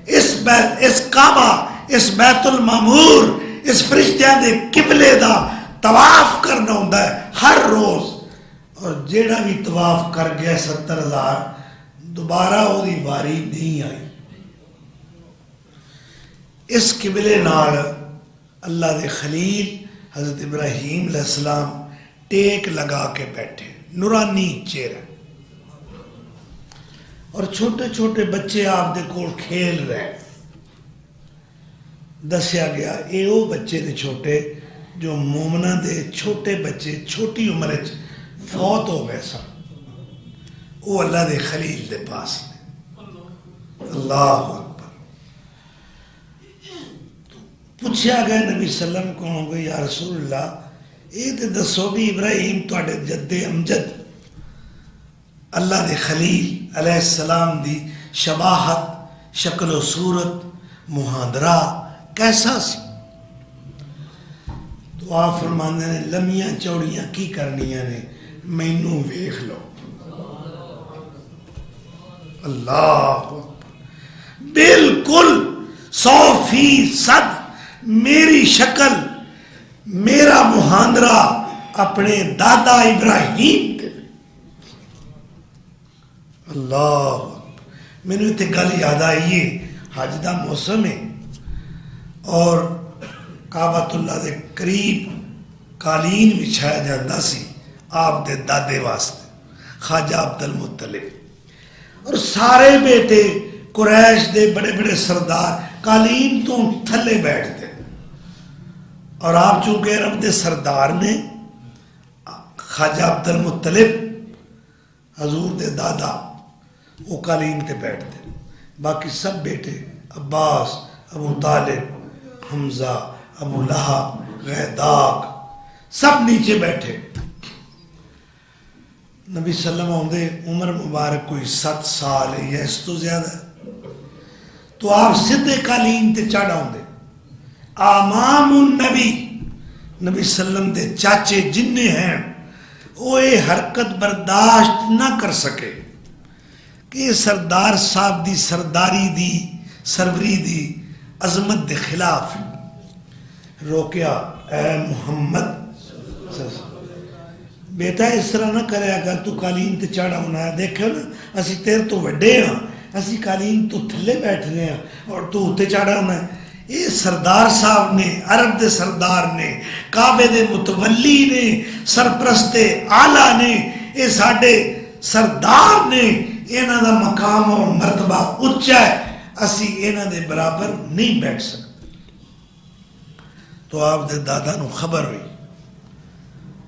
Speaker 2: اس کعبہ، اس بیت المعمور، اس فرشتیاں دے قبلے دا طواف کرنا ہوتا ہے ہر روز، اور جیڑا بھی طواف کر گیا 70,000 دوبارہ وہ دی واری نہیں آئی۔ اس قبلے نال اللہ دے خلیل حضرت ابراہیم علیہ السلام ٹیک لگا کے بیٹھے، نورانی چہرہ، اور چھوٹے چھوٹے بچے آپ دے کول کھیل رہے۔ دسیا گیا اے وہ بچے نے چھوٹے جو مومنہ دے چھوٹے بچے چھوٹی عمر فوت ہو گئے سن، وہ اللہ دے خلیل دے پاس نے۔ اللہ اکبر۔ پوچھا گیا نبی صلی اللہ علیہ وسلم کو، ہو گئی یا رسول اللہ یہ تے دسو بھی ابراہیم تواڈے جد امجد اللہ دے خلیل علیہ السلام دی شباہت، شکل و صورت، محاندرہ کیسا سی؟ تو آپ فرماندے نے لمیاں چوڑیاں کی کرنیاں نے، مینوں ویکھ لو۔ اللہ بالکل 100% میری شکل، میرا محاندرہ اپنے دادا ابراہیم کے۔ اللہ میں نے اتنے گل یاد آئی ہے، حج دا موسم ہے اور کعبۃ اللہ دے قریب قالین بچھایا جاتا سی آپ دے دادے واسطے، خواجہ عبد المطلب، اور سارے بیٹے قریش دے بڑے بڑے سردار قالین تو تھلے بیٹھتے، اور آپ چونکہ عرب دے سردار نے، خواجہ عبد المطلب حضور دے دادا وہ قالین تے بیٹھتے، باقی سب بیٹے عباس، ابو طالب، حمزہ، ابو لہب، غیداق، سب نیچے بیٹھے. نبی سلم آدھے عمر مبارک کوئی 7 سال ہے یا اس تو زیادہ ہے, تو آپ سدھے قالین تے چڑھ آدھے. امام النبی نبی سلم دے چاچے جننے ہیں وہ یہ حرکت برداشت نہ کر سکے کہ سردار صاحب دی سرداری دی سروری دی عظمت دے خلاف. روکیا, اے محمد بیٹا اس طرح نہ کرے, اگر تو قالین تے چڑھا ہونا ہے, دیکھو نا اسی تیر تو وڈے ہاں, اسی قالین تو تھلے بیٹھ رہے ہیں اور تو اتنے چڑھا ہونا ہے. یہ سردار صاحب نے, عرب دے سردار نے, کعبے دے متولی نے, سرپرست آلہ نے, یہ ساڈے سردار نے, انہاں دا مقام اور مرتبہ اچا ہے, اسی انہاں دے برابر نہیں بیٹھ سکتے. تو آپ دے دادا نو خبر ہوئی,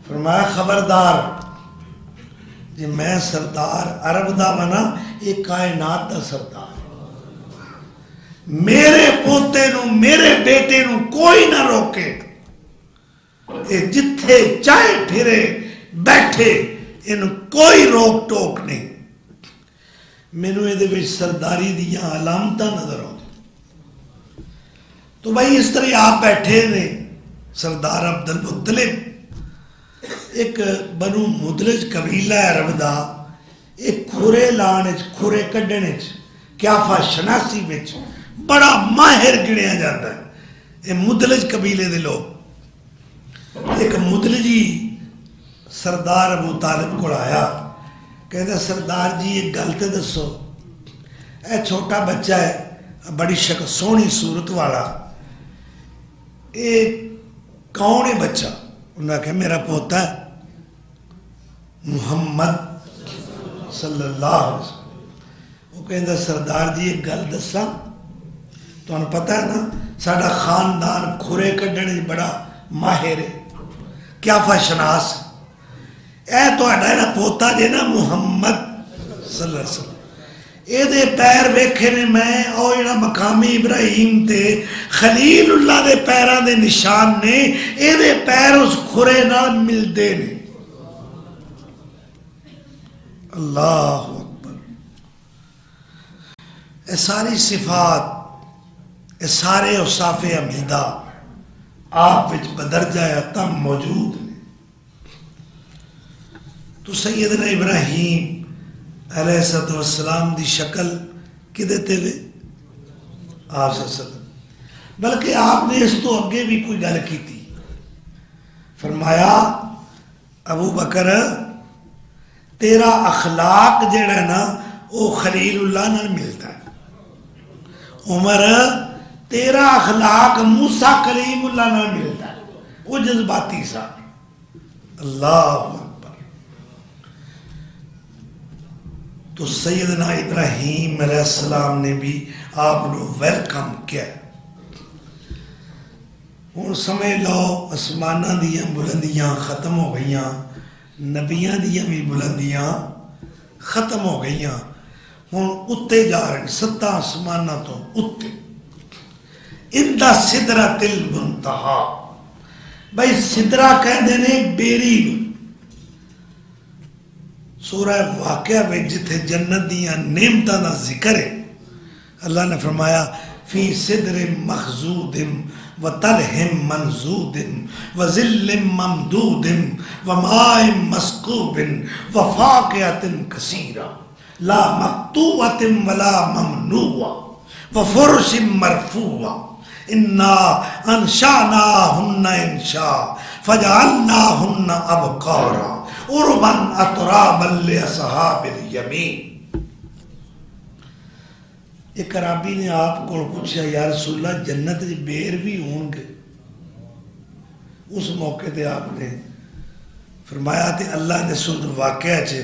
Speaker 2: فرمایا خبردار جی میں سردار عرب دا بنا, یہ کائنات دا سردار, میرے پوتے نو میرے بیٹے نو کوئی نہ روکے, یہ جتھے چاہے پھرے بیٹھے, ان کوئی روک ٹوک نہیں. مینو یہ سرداری دیا علامتاں نظر آؤں. تو بھائی اس طرح آپ بیٹھے نے, سردار عبد المطلب ایک بنو مدلج قبیلہ ہے عرب دا, ایک کھورے لان کھورے کڈنے قیافہ شناسی وچ بڑا ماہر گنیا جاتا ہے. یہ مدلج قبیلے دے لوگ. ایک مدلجی سردار ابو طالب کو آیا, کہتا سردار جی ایک گل تے دسو, اے چھوٹا بچہ ہے بڑی شکل سونی صورت والا, یہ کون ہے بچہ؟ انہوں نے کہا میرا پوتا ہے محمد صلی اللہ علیہ وسلم. وہ کہتا سردار جی ایک گل دساں, تو انہوں پتہ ہے نا ساڑھا خاندان کھورے کڈنے بڑا ماہر ہے, قیافہ شناس. اے تو اڈا نا پوتا جے نا محمد صلی اللہ علیہ وسلم, اے دے پیر ویکھے نے میں, اور اینا مقامی ابراہیم تے خلیل اللہ دے پیران دے نشان نے, اے دے پیر اس کھرے نہ مل دے نے. اللہ اکبر. اے ساری صفات, اے سارے اوصاف حمیدہ آپ وچ بدرجہ اتم موجود نے. تو سیدنا ابراہیم علیہ السلام دی شکل کی دیتے ہوئے آپ صلی اللہ علیہ وسلم, بلکہ آپ نے اس تو اگے بھی کوئی گل کی تھی. فرمایا ابو بکر تیرا اخلاق جڑا ہے نا وہ خلیل اللہ نہ ملتا ہے. عمر تیرا اخلاق موسیٰ کلیم اللہ نہ ملتا ہے, وہ جذباتی سا. اللہ تو سیدنا ابراہیم علیہ السلام نے بھی آپ نے ویلکم کیا. ہوں سمجھ لو آسمانہ دیاں بلندیاں ختم ہو گئیاں, نبیاں دیاں بھی بلندیاں ختم ہو گئیاں, ہوں اتے جا رہے ہیں 7 آسمانہ تو اتے. اندہ سدرۃ المنتہا, بھائی سدرہ کہندے نے بیری. سورہ واقعہ میں جتھے جنت دیاں نعمتاں دا ذکر ہے, اللہ نے فرمایا فی صدر مخضود وطلح منضود وظل ممدود وماء مسکوب وفاکہۃ کثیرہ لا مقطوعۃ ولا ممنوعہ وفرش مرفوعہ انا انشأناہن انشاء فجعلناہن ابکارا عرباً اطراباً لاصحاب الیمین. ایک عرابی نے آپ کو پوچھا یا رسول اللہ جنت بیر بھی ہوں گے؟ اس موقع تے آپ نے فرمایا تے اللہ نے سورۃ واقعہ چ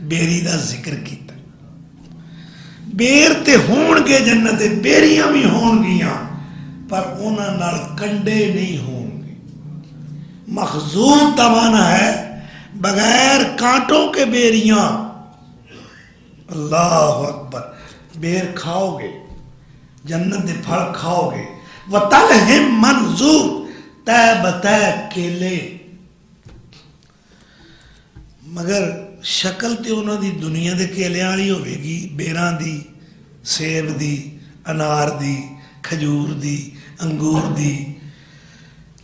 Speaker 2: بیری دا ذکر کیتا. بیر تے ہون گے جنت, بیریاں بھی ہون گیاں, پر انہاں نال کنڈے نہیں ہوں گے. مخضوب دا معنی ہے بغیر کانٹوں کے بیریاں. اللہ اکبر. بیر کھاؤ گے, جنت دے پھل کھاؤ گے. وطلح منضود, تہ بتہ کیلے. مگر شکل تے انہوں دی دنیا دے کیلیاں والی ہوے گی، بیراں دی، سیب دی، انار دی، کھجور دی، انگور دی،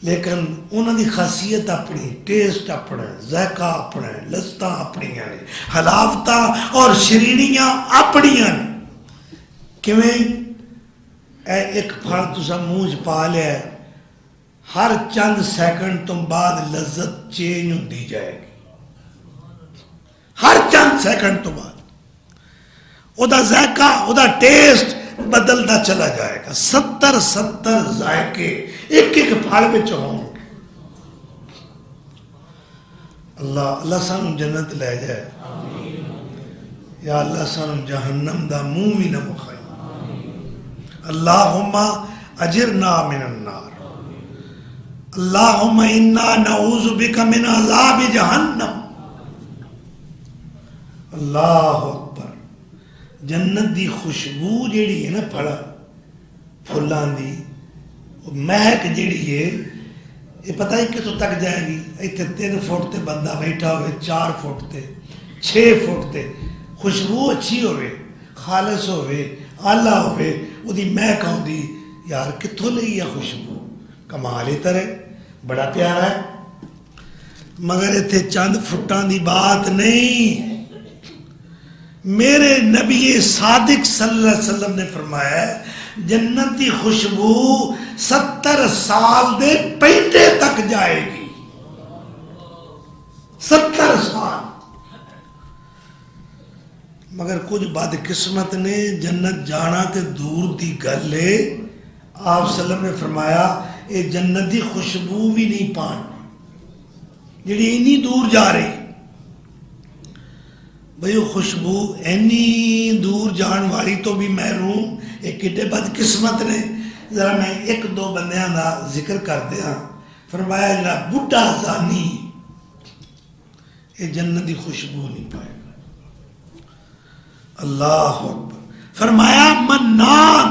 Speaker 2: لیکن انہوں دی خاصیت اپنی، ٹیسٹ اپنا، ذائقہ اپنا، لذتاں اپنیاں نے، حلاوتاں اور شرینیاں اپنیاں نے۔ کیویں اے ایک پھل تساں منہ چ پا لیا ہے، ہر چند سیکنڈ تو بعد لذت چینج ہوتی جائے گی، ہر چند سیکنڈ تو بعد او دا ذائقہ، او دا ٹیسٹ بدلتا چلا جائے گا۔ 70 ذائقے ایک ایک پھل وچ ہوں گے۔ اللہ سانو جنت لے جائے، یا اللہ سانو جہنم دا منہ بھی نہ مکھائے۔ اللہم اجرنا من النار، اللہم انا نعوذ بک من عذاب جہنم۔ اللہ اکبر۔ جنت دی خوشبو جیڑی ہے نا پھڑا پھلاں دی، مہک جیڑی ہے یہ پتہ ہی کتوں تک جائے گی؟ ایتھے 3 فٹ تے بندہ بیٹھا ہوئے، 4 فٹ تے، 6 فٹ تے، خوشبو اچھی ہوئے، خالص ہوئے، آلہ ہوئے، وہ دی مہک آؤندی، یار کتوں لئی ہے خوشبو؟ کمال ہی طرح بڑا پیارا ہے۔ مگر ایتھے چند فٹاں دی بات نہیں، میرے نبی صادق صلی اللہ علیہ وسلم نے فرمایا ہے جنت کی خوشبو 70 سال دے پہنڈے تک جائے گی۔ 70 سال۔ مگر کچھ بد قسمت نے جنت جانا تے دور دی گل ہے، آپ صلی اللہ علیہ وسلم نے فرمایا اے جنت دی خوشبو بھی نہیں پان جڑی اینی دور جا رہی۔ بھئی وہ خوشبو اینی دور جان والی تو بھی محروم، ایک کڈے بد قسمت نے۔ ذرا میں 1-2 بندیاں دا ذکر کر دیا۔ فرمایا جڑا بڈھا زانی یہ جنت دی خوشبو نہیں پائے گا۔ اللہ اکبر۔ فرمایا منان،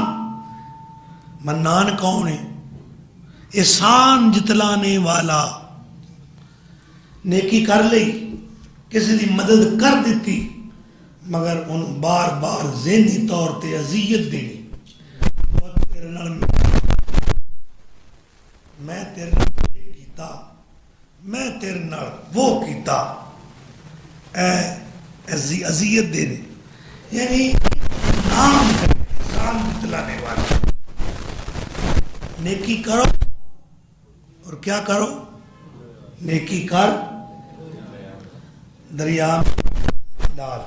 Speaker 2: منان کون ہے؟ احسان جتلانے والا، نیکی کر لئی، کسی دی مدد کر دیتی، مگر ان بار بار ذہنی طور تے اذیت دینی، میں تیرے نال یہ کیتا، میں تیرے نال وہ کیتا، اذیت دینی، یعنی نام کرے، احسان جتلانے والا۔ نیکی کرو اور کیا کرو؟ نیکی کر دریا ڈال۔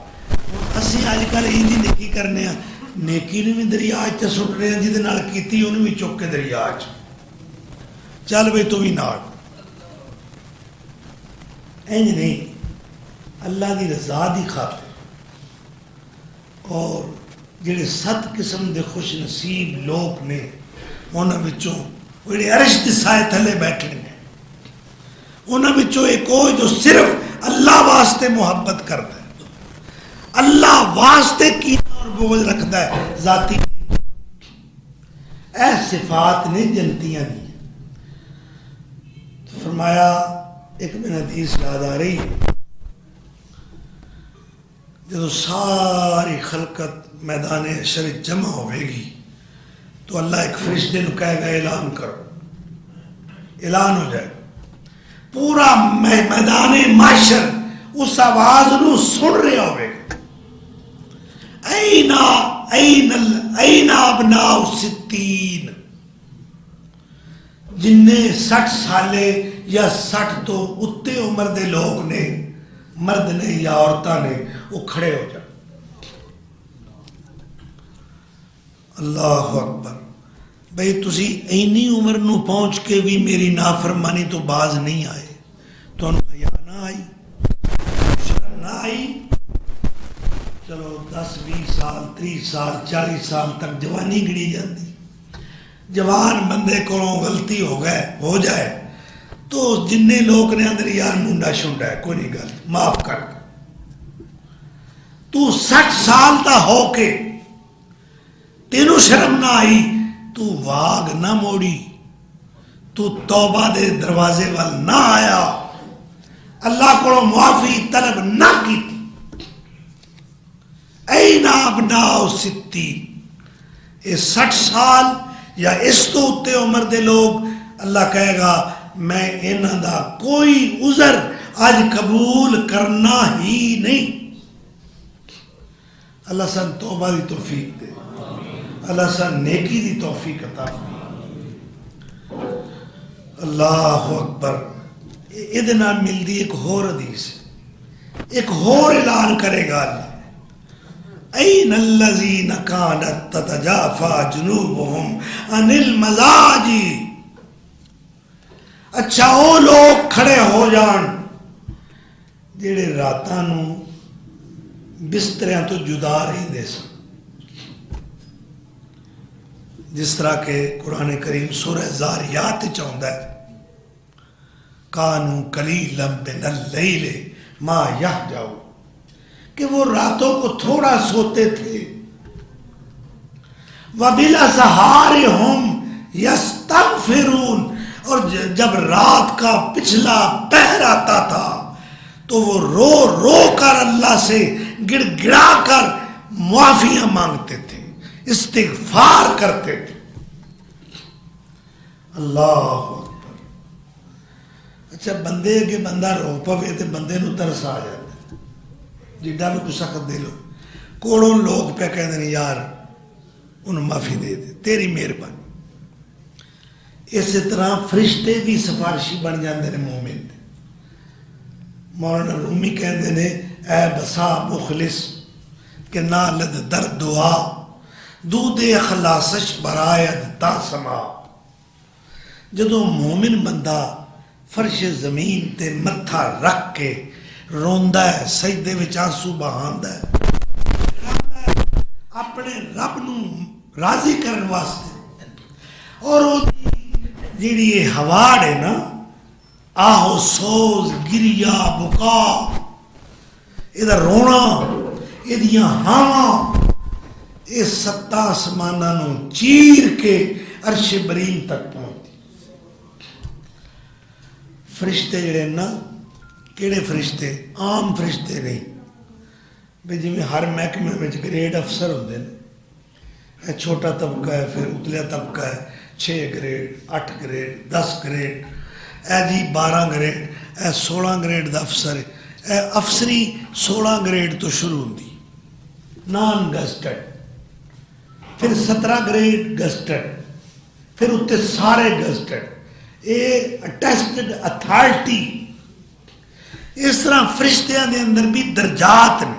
Speaker 2: اسی آج کل یہ نیکی کرنے ہیں، نیکی نے بھی دریا چ سٹ رہے ہیں، جہدے نال کیتی انہوں بھی چک کے دریا چ چل بھائی تو بھی نال۔ انج نہیں، اللہ دی رضا دی خاطر اور جڑے 7 قسم دے خوش نصیب لوگ نے انہاں وچوں جڑے عرش دے سائے تھلے بیٹھے نے، انہاں وچوں ایک کوئی جو صرف اللہ واسطے محبت کرتا ہے، اللہ واسطے کینہ اور بغض رکھتا ہے، ذاتی اے صفات نے جنتیاں دی۔ تو فرمایا ایک میں حدیث یاد آ رہی ہے، جب ساری خلقت میدان حشر جمع ہوئے گی تو اللہ ایک فرشتے نو کہے گا اعلان کرو، اعلان ہو جائے گا، پورا میدان معاشر اس آواز نو سن رہا ہوئے گا، این ابناء الستین، جن نے 60 سالے یا 60 تو اتے عمر دے لوگ نے، مرد نے یا عورتاں نے، وہ کھڑے ہو جائے۔ اللہ اکبر۔ بھئی تسی اینی عمر نو پہنچ کے بھی میری نافرمانی تو باز نہیں آئے، تو انہوں حیا نہ آئی، شرم نہ آئی؟ چلو 10-20 سال 30 سال 40 سال تک جوانی گڑی جاتی، جوان بندے کو غلطی ہو جائے تو جننے لوگ نے اندر یار منڈا شنڈا ہے کوئی نہیں، گل معاف کر۔ تو 60 سال تا ہو کے تینوں شرم نہ آئی، تو واگ نہ موڑی، تو توبہ دے دروازے وال نہ آیا، اللہ کو معافی طلب نہ کی این ابناء ستی یہ 60 سال یا اس تو اتے عمر دے لوگ اللہ کہے گا میں انہاں دا کوئی عذر آج قبول کرنا ہی نہیں. اللہ سن توبہ دی توفیق دے, اللہ سن نیکی دی توفیق عطا فرمائے. اللہ اکبر. ادھے نال ملدی ایک اور حدیث, ایک اور اعلان کرے گا اللہ, این الذین کانت تتجافا جنوبہم عن المضاجع. اچھا وہ لوگ کھڑے ہو جان جڑے راتاں نو بستریاں تو جدا رہندے سن, جس طرح کہ قرآن کریم سورہ زاریات چاہتا ہے کانوا قلیلا من اللیل ما یہجعون, کہ وہ راتوں کو تھوڑا سوتے تھے. وَبِالْأَسْحَارِ هُمْ يَسْتَغْفِرُونَ, اور جب رات کا پچھلا پہر آتا تھا تو وہ رو رو کر اللہ سے گڑ گڑا کر معافیاں مانگتے تھے, استغفار کرتے تھے. اللہ اکبر. اچھا بندے کے بندہ رو پوے تو بندے نو ترس آ جاتا جڈا بھی کچھ سخت دے لو, کوڑوں لوگ پہ کہتے ہیں یار انہوں معافی دے دے تیری مہربانی. اسی طرح فرشتے بھی سفارشی بن جاندے ہیں مومن دے. مولانا رومی کہتے ہیں اے بسا مخلص کہ نالد در دعا دود اخلاصش برائد تا سما. جدو مومن بندہ فرش زمین تے متھا رکھ کے روندا ہے, سجدے وچ آنسو بہاندا ہے, اپنے رب نو راضی کرن واسطے, اور وہ جیڑی یہ ہواڑ ہے نا آہو سوز گریا بکا, ادھا رونا ادھیاں ہاواں یہ 7 آسماناں نو چیر کے عرش بریم تک پہنچتی. فرشتے جڑے نا کیڑے فرشتے, عام فرشتے نہیں بھئی جی میں ہر محکمے میں گریڈ افسر ہوندے نے, چھوٹا طبقہ ہے, پھر اتلیا طبقہ ہے, 6 گریڈ 8 گریڈ 10 گریڈ, اے جی 12 گریڈ, اے 16 گریڈ دا افسر ہے. اے افسری 16 گریڈ تو شروع ہوندی, نان گسٹڈ, پھر 17 گریڈ گسٹڈ, پھر اتنے سارے گسٹڈ, اے اٹیسٹڈ اتھارٹی. اس طرح فرشتیاں دے اندر بھی درجات نے.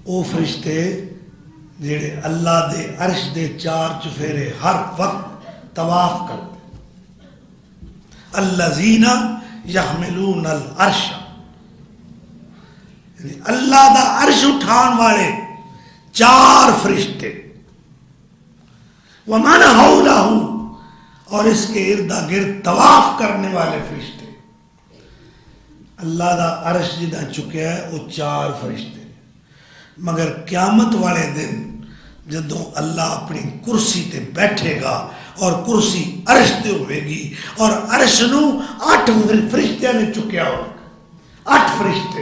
Speaker 2: او فرشتے جڑے اللہ دے عرش دے 4 چفیرے ہر وقت طواف کرتے, الذین یحملون العرش, یعنی اللہ دا عرش اٹھان والے 4 فرشتے, ومن حولہ, اور اس کے اردا گرد طواف کرنے والے فرشتے. اللہ دا عرش جدہ چکیا ہے وہ 4 فرشتے. مگر قیامت والے دن جدوں اللہ اپنی کرسی تے بیٹھے گا اور کرسی عرش تے ہوئے گی, اور عرش نو 8 فرشتیاں نے چکیا ہوگا, 8 فرشتے.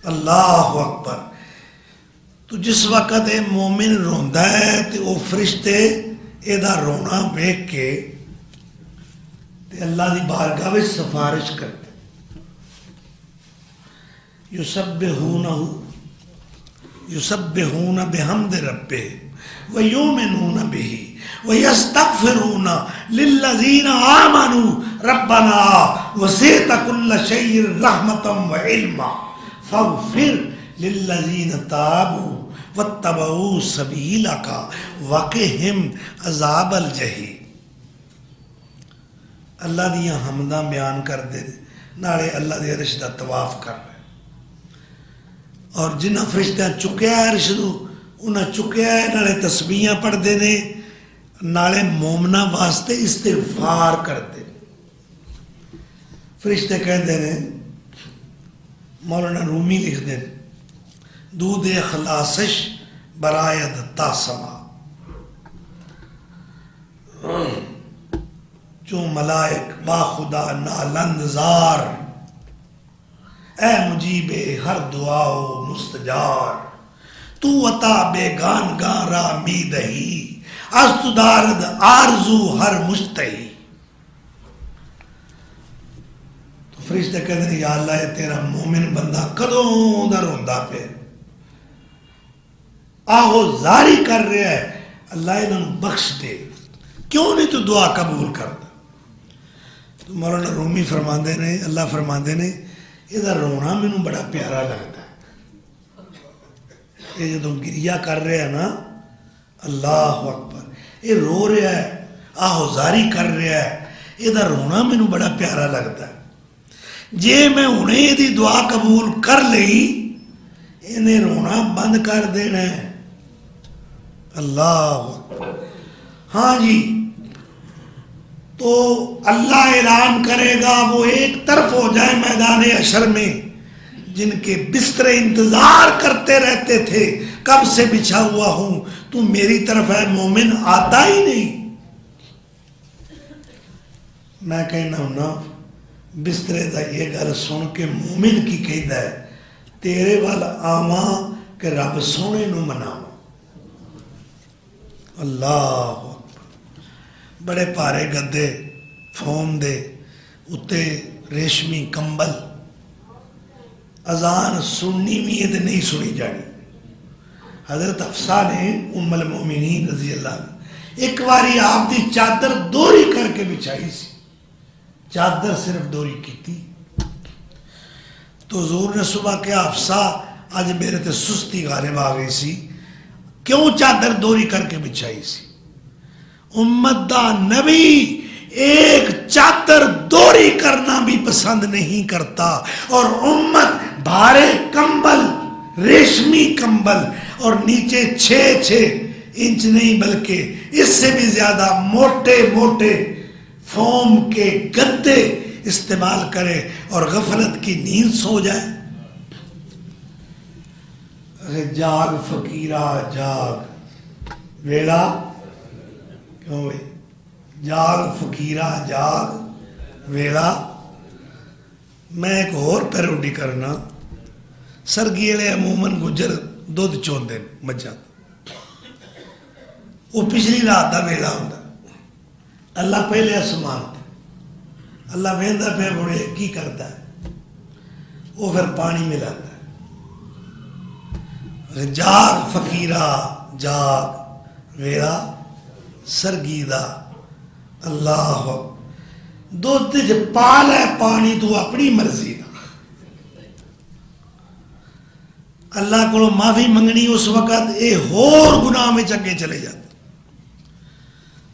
Speaker 2: اللہ اکبر. تو جس وقت اے مومن روندا ہے تے وہ فرشتے اے دا رونا ویکھ کے تے اللہ دی بارگاہ وچ سفارش کرتے. یسبحون بحمد ربہم ویؤمنون بہ ویستغفرون للذین آمنوا ربنا وسعت کل شیء رحمتا وعلما فاغفر للذین تابوا واتبعوا سبیلک وقہم عذاب الجحیم. اللہ دیاں حمداں بیان کر دے نالے اللہ دے عرش دا طواف کر رہے, اور جنہ فرشتہ چکیا ہے عرش نو انہاں چکیا ہے, نالے تسبیحاں پڑھ دے نے, نالے مومنہ واسطے استغفار کر دے. فرشتے کہتے ہیں, مولانا رومی لکھ دیں, دود اخلاصش برائد تا سما. چوں ملائک با خدا نالند زار، اے مجیب ہر دعا و مستجار، تو عطا بے گان گان را می دہی، از تو دارد آرزو ہر مشتہی۔ تو فرشتے کہتے ہیں یا اللہ یہ تیرا مومن بندہ کدوں دا روندا پہ، آہو زاری کر رہا ہے، اللہ انہوں بخش دے، کیوں نہیں تو دعا قبول کرتا؟ تو مولانا رومی فرماندے نے، اللہ فرماندے نے یہ رونا مینوں بڑا پیارا لگتا ہے، یہ جدوں گریا کر رہا ہے نا، اللہ اکبر، یہ رو رہا ہے، آہوزاری کر رہا ہے، یہ رونا مینوں بڑا پیارا لگتا ہے۔ جے میں انہیں یہ دعا قبول کر لئی، انہیں رونا بند کر دینا ہے، اللہ اکبر۔ ہاں جی، تو اللہ اعلان کرے گا وہ ایک طرف ہو جائے میدان حشر میں، جن کے بستر انتظار کرتے رہتے تھے کب سے بچھا ہوا ہوں تو میری طرف ہے، مومن آتا ہی نہیں۔ میں کہنا ہوں نا بسترے دا یہ گل سن کے مومن کی کہتا ہے تیرے وال آواں کہ رب سونے نو مناواں۔ اللہ بڑے پارے گدے فوم دے اتے ریشمی کمبل، اذان سننی بھی ہے نہیں سنی جانی۔ حضرت حفصہ نے ام المومنین رضی اللہ عنہ ایک باری آپ دی چادر دوری کر کے بچھائی سی، چادر صرف دوری کی تھی، تو حضور نے صبح کیا حفصہ آج میرے تے سستی غالب آ گئی سی، کیوں چادر دوری کر کے بچھائی سی؟ امت دا نبی ایک چادر دوری کرنا بھی پسند نہیں کرتا، اور امت بھارے کمبل، ریشمی کمبل اور نیچے 6 انچ نہیں بلکہ اس سے بھی زیادہ موٹے موٹے فوم کے گدے استعمال کرے اور غفلت کی نیند سو جائے۔ جاگ فقیرہ جاگ، ویلا کیوں بھائی؟ جاگ فقیرہ جاگ، ویلا۔ میں ایک اور پیروڈی کرنا، سرگیلے عموماً گجر دودھ چوندے مجھا، وہ پچھلی رات دا ویلا ہوندا، اللہ پہلے آسمان تے، اللہ ویندا پہ بڑے کی کرتا ہے، وہ پھر پانی ملاتا ہے۔ جاگ فقیرہ جاگ، ویلا سرگیدہ، اللہ دودھ چ پا لے پانی تو اپنی مرضی دا۔ اللہ کو معافی منگنی اس وقت اے ہور گناہ میں چنگے چلے جاتے،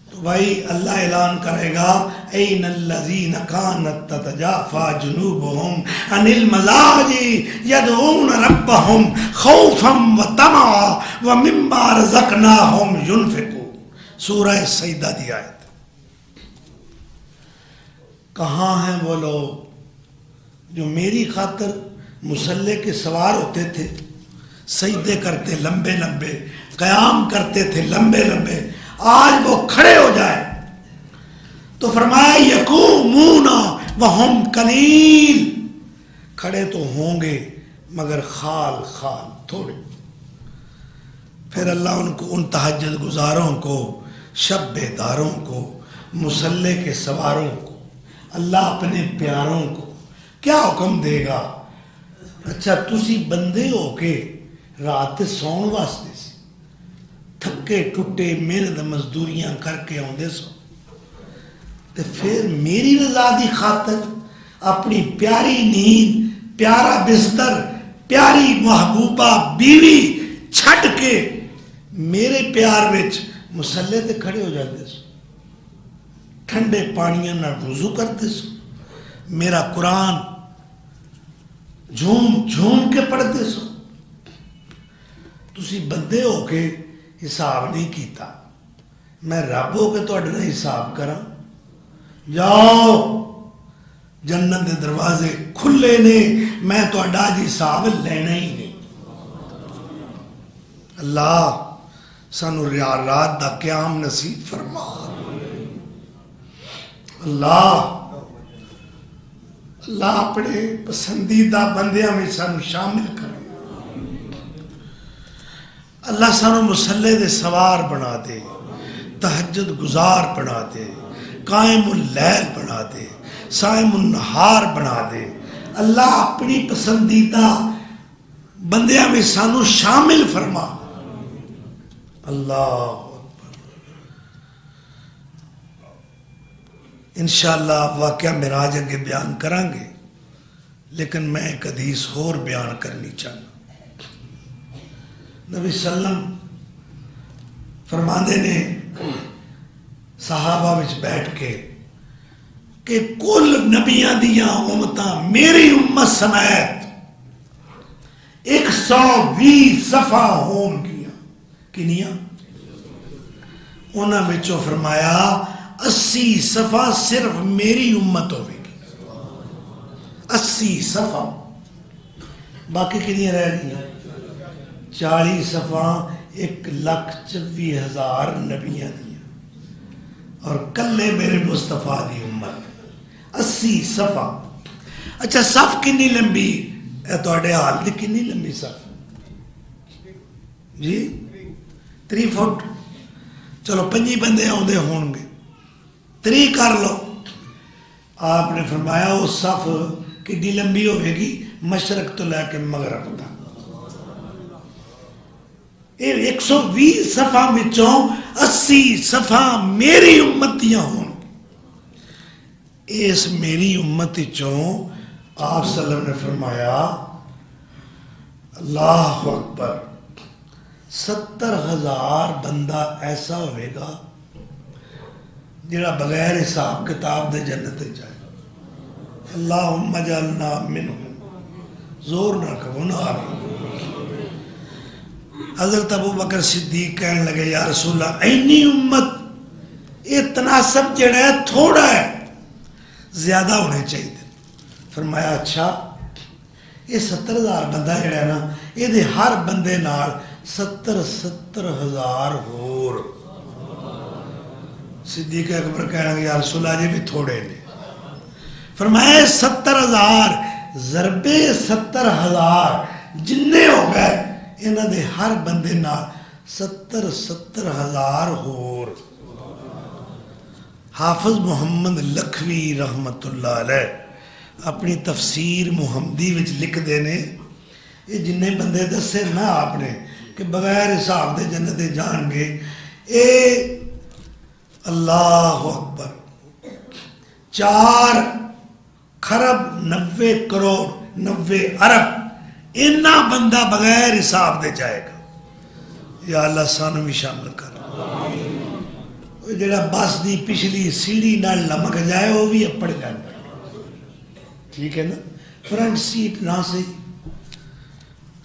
Speaker 2: تو بھائی اللہ اعلان کرے گا این الذین کانت تتجافی جنوبہم عن المضاجع یدعون ربہم خوفا وطمعا ومما رزقناہم ینفقون، سورہ سجدہ دی آیت۔ کہاں ہیں وہ لوگ جو میری خاطر مصلے کے سوار ہوتے تھے، سجدے کرتے لمبے لمبے، قیام کرتے تھے لمبے لمبے، آج وہ کھڑے ہو جائے تو فرمایا یقومون وہم قلیل، کھڑے تو ہوں گے مگر خال خال تھوڑے۔ پھر اللہ ان کو، ان تہجد گزاروں کو، شب بیداروں کو، مصلے کے سواروں کو، اللہ اپنے پیاروں کو کیا حکم دے گا؟ اچھا تسی بندے ہو کے رات سون واسطے سی، تھکے ٹوٹے محنت مزدوریاں کر کے آندے سو، تو پھر میری رضا دی خاطر اپنی پیاری نیند، پیارا بستر، پیاری محبوبہ بیوی چھٹ کے میرے پیار وچ مسلے تے کھڑے ہو جاتے سو، ٹھنڈے پانیاں نہ وضو کرتے سو، میرا قرآن جھوم جھوم کے پڑھتے سو۔ تسی بندے ہو کے حساب نہیں کیتا، میں رب ہو کے تہاڈے نال حساب کراں؟ جاؤ جنت دے دروازے کھلے نے، میں تہاڈا حساب لینا ہی نہیں۔ اللہ سانو رات دا قیام نصیب فرما، اللہ اپنے پسندیدہ بندیاں میں سانو شامل کر، اللہ سانو مسلے دے سوار بنا دے، تہجد گزار بنا دے، قائم اللیل بنا دے، صائم النہار بنا دے۔ اللہ اپنی پسندیدہ بندیاں میں سانو شامل فرما۔ اللہ انشاءاللہ واقعہ معراج اگے بیان کریں گے، لیکن میں ایک حدیث اور بیان کرنی چاہنا۔ نبی صلی اللہ علیہ وسلم فرماندے نے صحابہ وچ بیٹھ کے کہ کل نبیاں دیاں امتاں میری امت سمیت 120 صفحہ ہون گیاں، کنیاں؟ انہاں وچوں فرمایا 80 صفحہ صرف میری امت ہوئے گی، 80 صفحہ، باقی کنیاں رہ گئی؟ 40 صفحہ 1,24,000 نبیاں دیا، اور کلے میرے مصطفیٰ دی امت 80 صفحہ۔ اچھا صف کنی لمبی؟ اے توڑے حال دی کنی لمبی صف جی؟ 3 فٹ، چلو 5 بندے آؤندے ہون گے، 3 کر لو۔ آپ نے فرمایا وہ صف کتنی لمبی ہوئے گی؟ مشرق تو لے کے مغرب تک۔ 120 صفحہ وچوں 80 صفحہ میری امت دیاں ہون۔ اس میری امت چوں آپ صلی اللہ علیہ وسلم نے فرمایا اللہ اکبر، 70,000 بندہ ایسا ہوئے گا جڑا بغیر حساب کتاب دے جنت جائے۔ اللہم اجعلنا منہم، زور نہ کہو نا آمین۔ حضرت ابو بکر صدیق کہنے لگے یا رسول اللہ اینی امت، یہ تناسب جڑا ہے تھوڑا ہے، زیادہ ہونے چاہیے۔ فرمایا اچھا، یہ 70,000 بندہ جڑا ہے نا، یہ دے ہر بندے نال 70,000 ہور۔ صدیق اکبر کہنے لگے یا رسول اللہ یہ بھی تھوڑے نے۔ فرمایا 70,000 ضرب 70,000 جننے ہو گئے، انہاں دے ہر بندے نال 70,000 ہور۔ حافظ محمد لکھوی رحمت اللہ علیہ اپنی تفسیر محمدی وچ لکھ دینے، یہ جننے بندے دسے نا آپ نے کہ بغیر حساب دے جنت جان گے، اے اللہ اکبر 4,90,90,000,000 ارب اتنا بندہ بغیر حساب دے جائے گا۔ یا اللہ سانو بھی شامل کر۔ جڑا بس دی پچھلی سیڑھی نال لمک جائے وہ بھی اپڑ جائے، ٹھیک ہے نا؟ فرنٹ سیٹ نہ صحیح،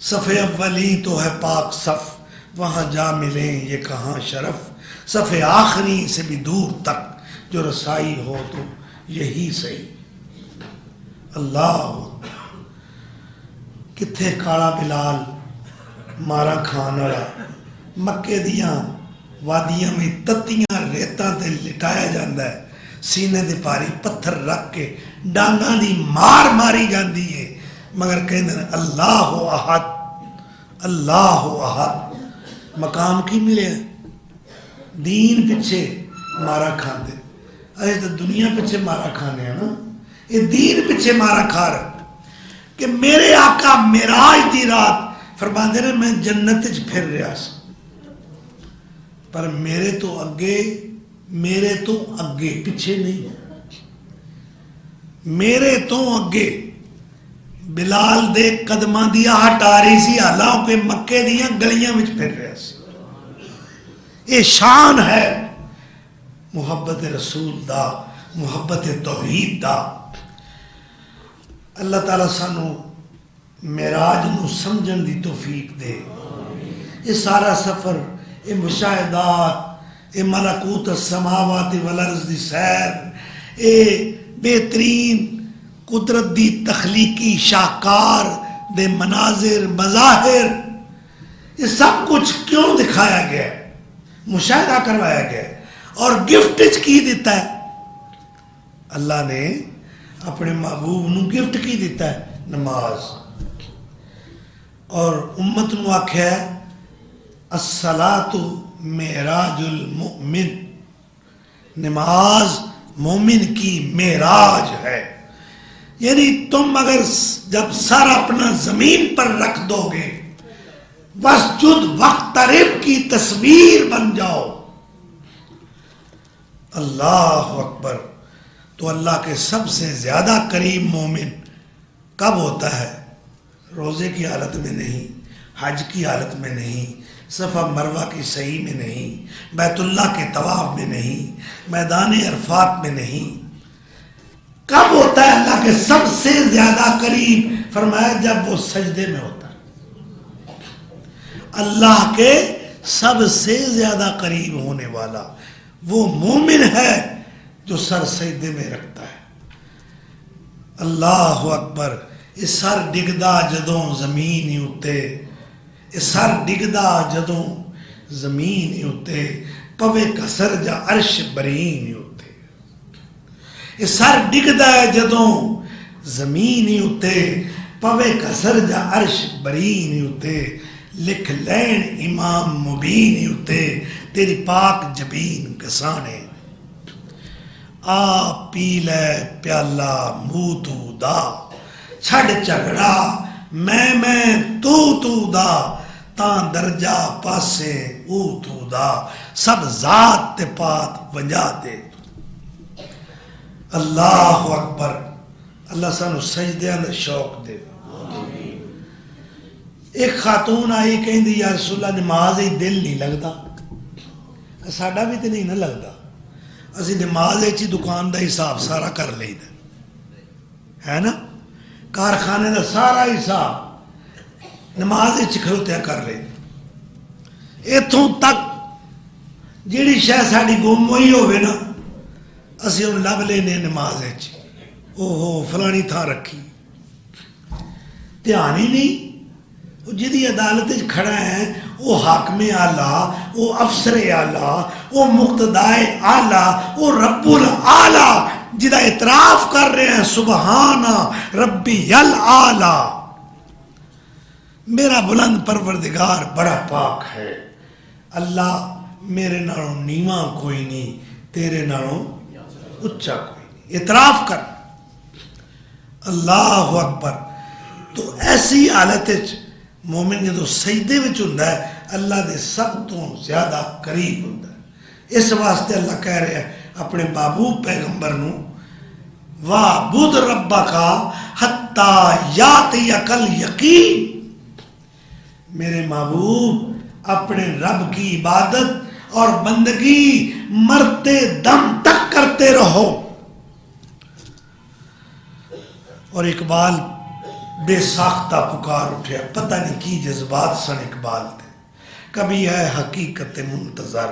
Speaker 2: صف اولی تو ہے پاک صف، وہاں جا ملیں یہ کہاں شرف، صف آخری سے بھی دور تک جو رسائی ہو تو یہی صحیح۔ اللہ کتھے کالا بلال مارا کھان والا، مکے دیاں وادیاں میں تتیاں ریتاں تے لٹایا جاندہ ہے، سینے دے پاری پتھر رکھ کے ڈانگاں دی مار ماری جاندی ہے، مگر کہندے ہیں اللہ احد، اللہ احد۔ مقام کی ملے؟ دین پچھے مارا کھاندے، اے تو دنیا پچھے مارا کھانے ہیں نا، یہ دین پچھے مارا کھا رہا کہ میرے آقا معراج دی رات فرماندے نے میں جنت وچ پھر رہا سا، پر میرے تو اگے پیچھے نہیں، میرے تو اگے بلال دے قدماں دیا ہٹ آ رہی سی، حالانکہ مکے دیا گلیاں وچ پھر رہا سی۔ یہ شان ہے محبت رسول دا، محبت توحید دا۔ اللہ تعالیٰ سانو معراج نو سمجھن دی توفیق دے۔ یہ سارا سفر، یہ مشاہدات، یہ ملکوت السماوات والارض دی سیر، یہ بہترین قدرت دی تخلیقی شاہکار دے مناظر مظاہر، یہ سب کچھ کیوں دکھایا گیا ہے، مشاہدہ کروایا گیا ہے، اور گفٹ کی دیتا ہے اللہ نے اپنے محبوب نو گفٹ کی دیتا ہے نماز، اور امت نو آکھیا ہے الصلاۃ معراج المؤمن، نماز مومن کی معراج ہے. یعنی تم اگر جب سر اپنا زمین پر رکھ دو گے، واسجد واقترب کی تصویر بن جاؤ. اللہ اکبر. تو اللہ کے سب سے زیادہ قریب مومن کب ہوتا ہے؟ روزے کی حالت میں نہیں، حج کی حالت میں نہیں، صفا مروہ کی سعی میں نہیں، بیت اللہ کے طواف میں نہیں، میدان عرفات میں نہیں. کب ہوتا ہے اللہ کے سب سے زیادہ قریب؟ فرمایا جب وہ سجدے میں ہوتا ہے. اللہ کے سب سے زیادہ قریب ہونے والا وہ مومن ہے جو سر سجدے میں رکھتا ہے. اللہ اکبر. یہ سر ڈگدا جدوں زمین ہی اتے، یہ سر ڈگدا جدوں زمین ہی اتے، پوے کسر جا عرش برین ہی اتے. یہ سر ڈگدا ہے جدوں زمین ہی اتے، پوے کسر جا عرش برین ہی اتے. لکھ لین امام مبین ہی اتے، تیری پاک جبین گسانے. آ پی لے پیالہ منہ تو دا، چھڑ جھگڑا میں تو دا، تاں درجہ پاسے او تو دا، سب ذات تے پات ونجا دے. اللہ اکبر. اللہ سانو سجدیاں دا شوق دے. ایک خاتون آئی کہیں دی یا رسول اللہ نماز ہی دل نہیں لگتا. ساڈا بھی تو نہیں نہ لگتا. اسی نماز ہی دکان دا حساب سارا کر لئی دا ہے نا، کارخانے دا سارا حساب نماز ہی کھلوتیا کر لئی. اتوں تک جیڑی شے ساڈی گم ہوئی ہوئے نا، اسی ہن لب لینے نماز وچ. اوہو فلانی تھاں رکھی، دھیان ہی نہیں. جدی عدالت کھڑا ہے وہ حاکم اعلیٰ، وہ افسر اعلیٰ، وہ مقتدائے اعلیٰ، وہ رب الاعلیٰ جدا اعتراف کر رہے ہیں سبحان ربی الاعلیٰ، میرا بلند پروردگار بڑا پاک ہے. اللہ میرے نالوں نیواں کوئی نہیں، تیرے نالوں اچا کوئی نہیں. اعتراف کر. اللہ اکبر. تو ایسی حالت مومن جدو سجدے وچ ہوندا ہے اللہ دے سب تو زیادہ قریب ہوندا ہے. اس واسطے اللہ کہہ رہے ہیں اپنے محبوب پیغمبر نو وَاعْبُدْ رَبَّكَ حَتَّى يَأْتِيَكَ الْيَقِينُ. میرے محبوب اپنے رب کی عبادت اور بندگی مرتے دم تک کرتے رہو. اور اقبال بے ساختہ پکار اٹھیا، پتہ نہیں کی جذبات سن اقبال تھے. کبھی ہے حقیقت منتظر.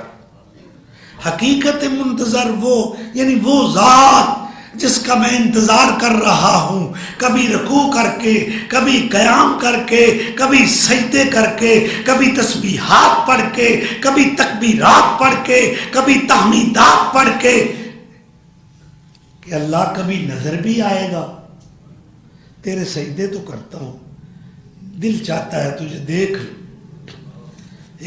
Speaker 2: حقیقت منتظر وہ یعنی وہ ذات جس کا میں انتظار کر رہا ہوں، کبھی رکوع کر کے، کبھی قیام کر کے، کبھی سجدے کر کے، کبھی تسبیحات پڑھ کے، کبھی تکبیرات پڑھ کے، کبھی تحمیدات پڑھ کے، کہ اللہ کبھی نظر بھی آئے گا. تیرے سجدے تو کرتا ہوں، دل چاہتا ہے تجھے دیکھ لوں.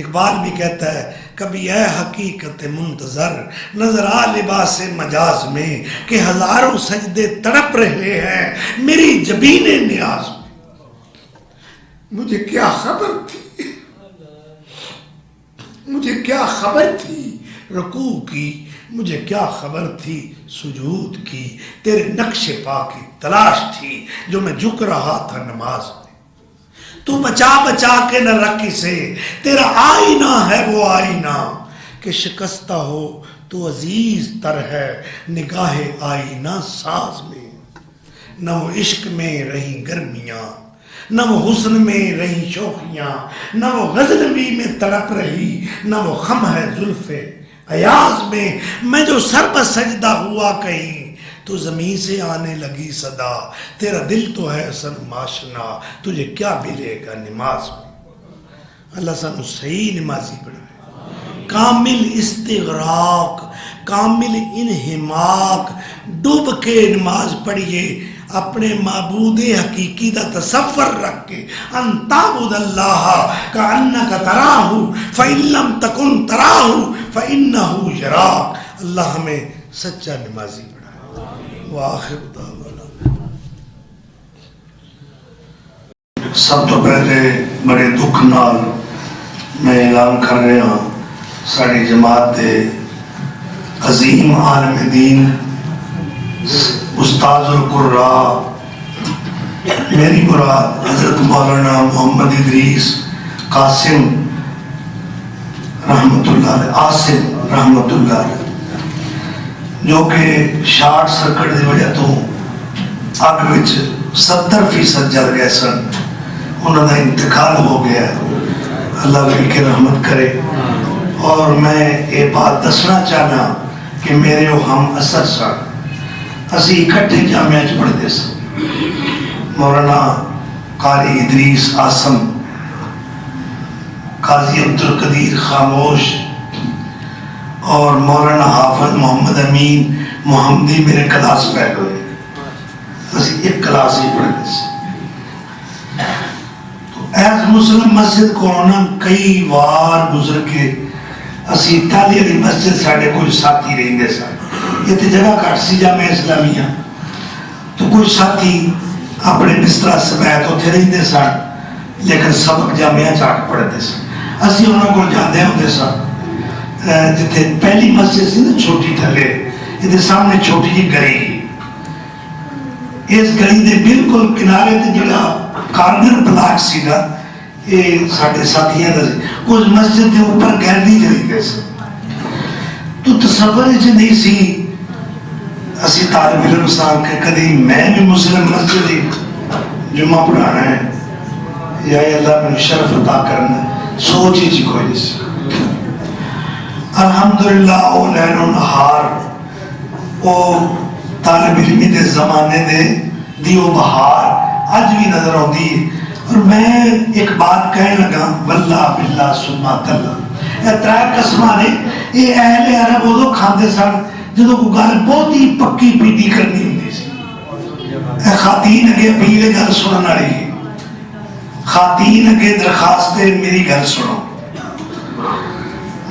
Speaker 2: اقبال بھی کہتا ہے کبھی اے حقیقت منتظر نظر آ لباس مجاز میں، کہ ہزاروں سجدے تڑپ رہے ہیں میری جبین نیاز میں. مجھے کیا خبر تھی، مجھے کیا خبر تھی رکوع کی، مجھے کیا خبر تھی سجود کی، تیرے نقش پا کی تلاش تھی جو میں جھک رہا تھا نماز میں. تو بچا بچا کے نہ رکھ اسے، تیرا آئینہ ہے وہ آئینہ، کہ شکستہ ہو تو عزیز تر ہے نگاہ آئینہ ساز میں. نہ وہ عشق میں رہی گرمیاں، نہ وہ حسن میں رہی شوخیاں، نہ وہ غزنوی میں تڑپ رہی، نہ وہ خم ہے زلف ایاز میں. میں جو سر پر سجدہ ہوا کہیں تو زمین سے آنے لگی صدا، تیرا دل تو ہے سرماشنا، تجھے کیا ملے گا نماز میں. اللہ سانو صحیح نمازی بنائے. کامل استغراق، کامل انہماک، ڈوب کے نماز پڑھیے، اپنے معبود حقیقی دا تصور رکھ کے، ان تعبد اللہ کأنک تراہ فإن لم تکن تراہ فإنہ یراک۔ اللہ ہمیں سچا نمازی بنائے۔ وآخر دعوانا۔ سب تو پہلے بڑے دکھ نال میں اعلان کر رہا ہوں، ساری جماعت دے عظیم عالم دین استاذ القراء میری مراد حضرت مولانا محمد ادریس قاسم رحمت اللہ علیہ، عاصم رحمت اللہ علیہ، جو کہ شارٹ سرکٹ دی وجہ تو اگ وچ 70% جل گئے سن، انہوں کا انتقال ہو گیا، اللہ مل کے رحمت کرے۔ اور میں یہ بات دسنا چاہنا کہ میرے وہ ہم اثر سن، اسی اکٹھے جامعہ چ پڑھتے سن، مولانا قاری ادریس آسم، قاضی عبدالقدیر خاموش اور مولانا حافظ محمد امین محمدی میرے کلاس پہ ہوئے، اسی ایک کلاس ہی پڑھتے سن۔ ایز مسلم مسجد کورونا کئی وار گزر کے اسی تالی علی مسجد ساڑھے کوئی ساتھی رہندے سن، یہ تو جگہ کٹ سی جامعہ اسلامیہ، تو کوئی ساتھی اپنے بسترہ سمیت اتنے رہندے سن، لیکن سبق جامعہ چاٹ پڑھتے سن۔ اسی انہوں کو جاندے ہوتے سن، جتے پہلی مسجد سی نا چھوٹی تھلے، یہ سامنے چھوٹی جی گلی، اس گلی دے بالکل کنارے تے جڑا کارنر بلاک سی نا، یہ ساڑھے ساتھیاں دا سی، کچھ مسجد دے اوپر گیلری جلی دے سی، تو تصور جو نہیں سی اسی طالب علم سان کہ کدی میں بھی مسلم مسجد ہی جمعہ پڑھانا ہے یا اللہ میں شرف عطا کرنا ہے، سوچ ہی چی کوئی نہیں سی۔ الحمدللہ او لین و نہار او طالب علمی دے زمانے دے دیو بہار آج بھی نظر ہوتی ہے۔ اور میں ایک بات کہنے لگا، واللہ باللہ سنہ تلہ، یہ ترائے قسمانے یہ اہل عرب ادو کھاندے سن جدو کو گل بہت ہی پکی پیٹی کرنی ہوتی سی۔ اے خواتین اگے اپیلے گل سنن والی ہے، خواتین اگے درخواست ہے میری گل سنو۔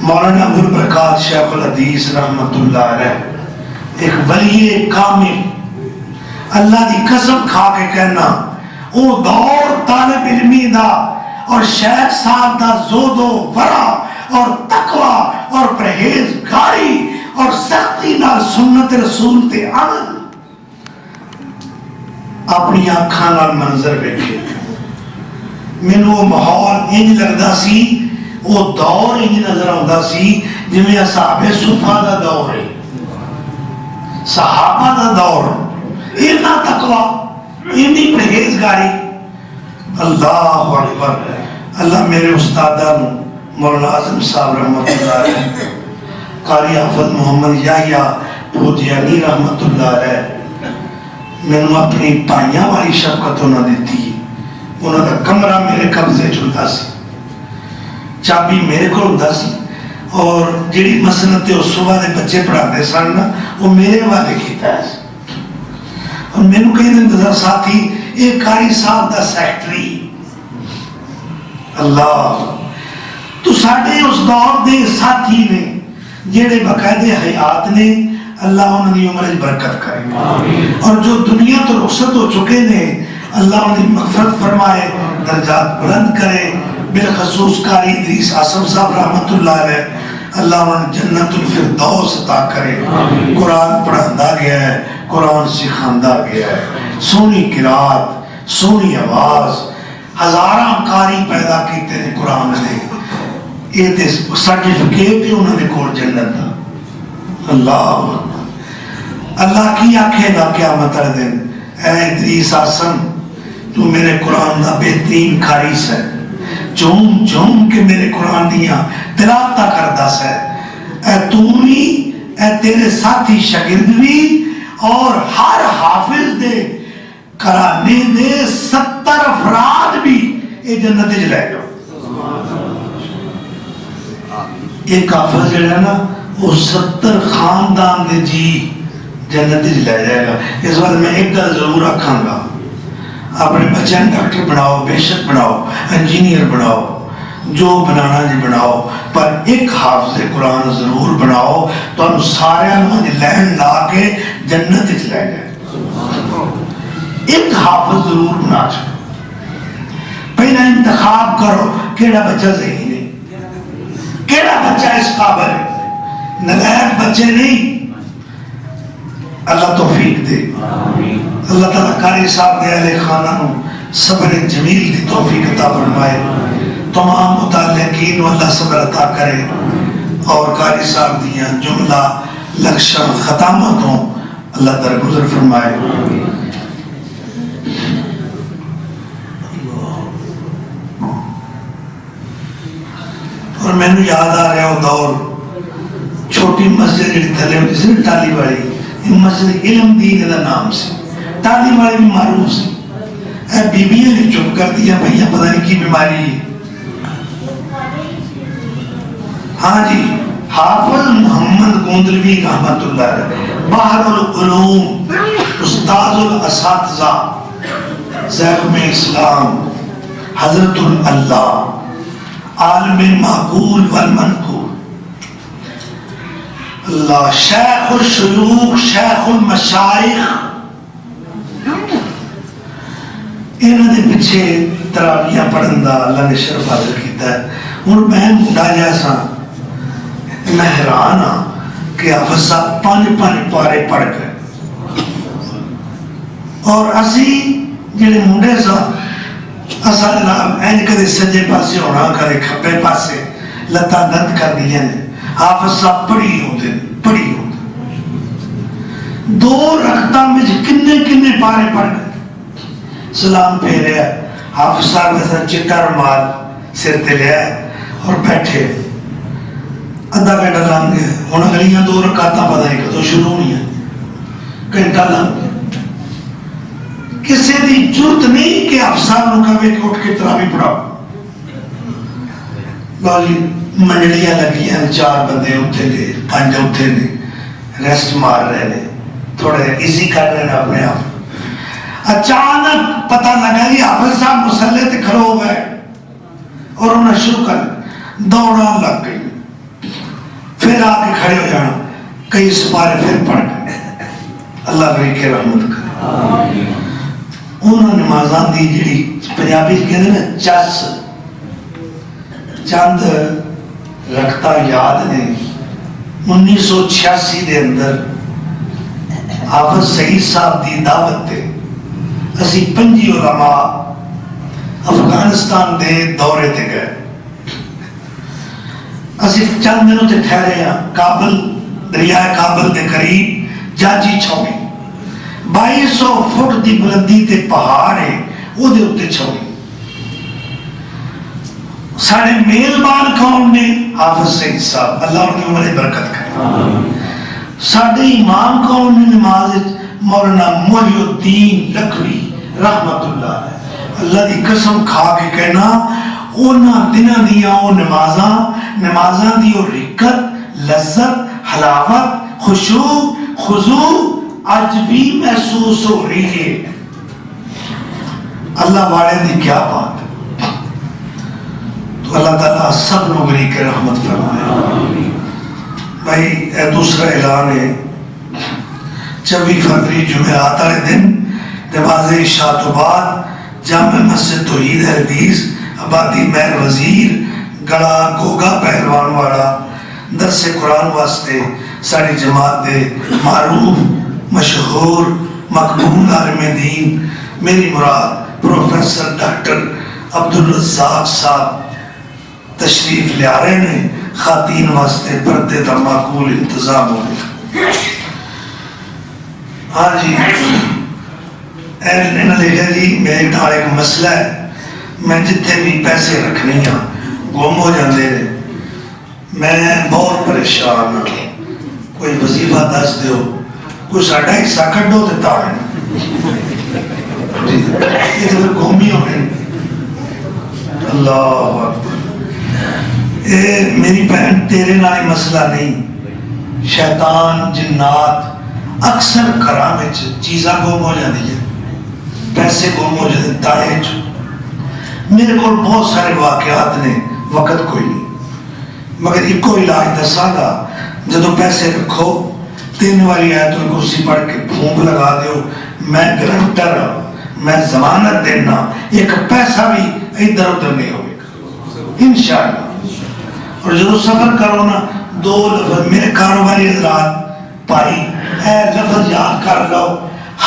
Speaker 2: مولانا ابوالبرکات شیخ الحدیث رحمت اللہ علیہ ایک ولی کامل، اللہ دی قسم کھا کے کہنا او دور طالب علمی دا اور شیخ صاحب دا زود و ورع اور تقوی اور پرہیزگاری اور سختی نال سنت رسول تے عمل، اپنی آنکھاں نال منظر ویکھے، مینوں وہ ماحول انج لگدا سی، وہ دور انج نظر آندا سی جویں اصحاب صفا دا دور ہے، صحابہ دا دور، اتنا تقوی، اتنی پرہیزگاری۔ اللہ اکبر۔ اللہ میرے استادہ مولانا اعظم صاحب رحمت اللہ علیہ، قاری حافظ محمد یحییٰ پھوجیانی رحمت اللہ علیہ، میں نے اپنی پائیاں والی شفقت انہوں نے دیتی، انہوں کا کمرہ میرے قبضے چھوٹا سی، چابی میرے کو ہوتا سی، اور جڑی مسنت اور صبح دے بچے پڑھاتے سن نا وہ میرے والے کیتا ہے۔ اور میں نے کہیں انتظار ساتھی ایک قاری صاحب دا سیکٹری، اللہ تو ساڑھے اس دور دے ساتھی نے جیڑے باقاعدے حیات نے، اللہ انہوں نے عمر برکت کرے، اور جو دنیا تو رخصت ہو چکے نے اللہ انہیں مغفرت فرمائے، درجات بلند کرے، بالخصوص قاری ادریس آسم صاحب رحمت اللہ علیہ، اللہ انہیں جنت الفردوس عطا کرے۔ قرآن پڑھاندہ گیا ہے، قرآن سکھاندہ گیا ہے، سونی قرات، سونی آواز، ہزاراں قاری پیدا کیتے ہیں قرآن نے، یہ سرٹیفکیٹ ہی انہوں نے کول جنت دا۔ اللہ اللہ کی آنکھیں دا قیامت دن، اے ادریس آسم تو میرے قرآن دا بہترین قاری ہے، جھوم جھوم کے میرے قرآن دیا تلاوتہ کردہ سے، اے تونی اے تیرے ساتھی شاگرد بھی، اور ہر حافظ دے کرانے دے 70 افراد بھی یہ جنت لے جاؤ۔ ایک حافظ جڑا نا وہ 70 خاندان دے جی جنت لے جائے گا. اس وقت میں ایک گل ضرور رکھاں گا، اپنے بچوں ڈاکٹر بناؤ، بے شک بناؤ، انجینئر بناؤ، جو بنانا جی بناؤ، پر ایک حافظ قرآن ضرور بناؤ تو ہم سارے لین لا کے جنت لے جائے. ایک حافظ ضرور بنا چاہو. پہلا انتخاب کرو کیڑا بچہ ذہین ہے، کیڑا بچہ اس قابل ہے. نلائق بچے نہیں. اللہ توفیق دے. اللہ تعالیٰ قاری صاحب دے اہل خانہ نو صبر جمیل دی توفیق عطا فرمائے. تمام متعلقین اللہ صبر عطا کرے اور قاری صاحب دیاں جملہ لکشم ختامتوں اللہ درگزر فرمائے. اور میں نے یاد آ رہا وہ دور چھوٹی مسجد جڑی تھلے ہوتی سی ٹالی والی، مسجد علم دین کا نام سے، ٹالی والی بھی معروف سی. بیبیاں نے چپ کر دیا بھیا پتہ نہیں کی بیماری ہے. ہاں جی حافظ محمد گوندلوی رحمت اللہ علیہ، بحر العلوم، استاذ الاساتذہ، زعم اسلام، حضرت اللہ، عالم معقول والمنقول، اللہ شیخ الشیوخ، شیخ المشائخ. انہوں نے پیچھے تراویاں پڑھن دا اللہ نے شرف حاصل کیتا ہے. ہوں میں منڈا جیسا میں حیران ہاں کہ حافظ صاحب 5 پارے پڑھ گئے اور اسی جڑے منڈے سا اصل جناب این کدے سجے پاسے ہونا کدے کھبے پاسے لتا دند کر دیا نے. حافظ صاحب پڑھی ہوتے 2 رکعتاں میں کنے پارے پڑھ گئے. سلام پھیریا، حافظ صاحب ایسا چٹا رومال سر تے لیا اور بیٹھے. ادھا گھنٹہ لنگ گیا. ہن اگلیاں 2 رکعتاں پتہ نہیں کدوں شروع ہوئی ہیں. گھنٹہ لنگ گیا. کسی دی جرت نہیں کہ حافظ صاحب نو کہے کہ اٹھ کے تراویح پڑھاؤ. لو جی منڈلیاں لگیاں، 4 بندے اٹھے نے، 5 اٹھے نے، ریسٹ مار رہے نے، تھوڑے ایزی کر رہے ہیں اپنے آپ. اچانک پتہ لگا کہ حافظ صاحب مصلے تے کھڑے ہو گئے اور انہیں شروع کر دوڑا لگ گئی. پھر آ کے کھڑے ہو جانا، کئی سپارے پھر پڑھ گئے. اللہ بھائی کے رحمت کرے. انہوں نے نمازاں دی جڑی پنجابی کہتے ہیں چس چند رکھتا یاد نے. 1986 دے اندر حافظ سعید صاحب دی دعوت تے اسی 5 علماء افغانستان دے دورے تے گئے. اسی چند دنوں تے ٹھہرے ہیں کابل، دریائے کابل دے قریب جاجی چھوڑی. 2200 فٹ دی بلندی تے پہاڑ ہے وہ دے اتے چھوڑی. سارے میلبان کون نے؟ حافظ سعید صاحب، اللہ ان کی عمر برکت کرے. سارے امام کون نے نماز؟ مولانا محی الدین لکھوی رحمت اللہ علیہ. اللہ دی قسم کھا کے کہنا اونا دنہ دیا او نمازاں دی او رکت، لذت، حلاوت، خشوع، خضوع آج بھی محسوس ہو رہی ہے. اللہ والے دی کیا بات. تو اللہ تعالیٰ سب نگری کے رحمت فرمائے. بھائی اے دوسرا اعلان ہے، 24 فروری جمعرات والے دن نماز عشاء تو بعد جامع مسجد توحید حدیث آبادی مہر وزیر گڑا گوگا پہلوان والا درس قرآن واسطے ساری جماعت دے معروف مشہور مقبول عالم دین میری مراد پروفیسر ڈاکٹر عبدالرزاق صاحب تشریف لے آ رہے ہیں. خواتین واسطے پردے دا معقول انتظام ہو گیا. ہاں جی انہوں نے لکھا جی میرے نال ایک مسئلہ ہے، میں جتنے بھی پیسے رکھنے ہیں گم ہو جاندے ہیں، میں بہت پریشان ہوں، کوئی وظیفہ دس دیو، کوئی ساڈا حصہ کڈو تے تا یہ تو گم ہی ہونے. اللہ اکبر. میری بہن تیرے نال مسئلہ نہیں، شیطان جنات اکثر گھراں وچ چیزاں گم ہو جاندی ہیں، پیسے گم ہو جاتے تاڑے چ۔ میرے کو بہت سارے واقعات نے، وقت کوئی نہیں، مگر ایک کو علاج دساں گا، جدو پیسے رکھو 3 باری آیت الکرسی پڑھ کے پھونک لگا دیو، میں گرنٹر ہوں، میں ضمانت دینا ایک پیسہ بھی ادھر ادھر نہیں ہوگا انشاءاللہ۔ اور جدو سفر کرو نا 2 لفظ میرے کاروباری حضرات پائی اے لفظ یاد کر لو،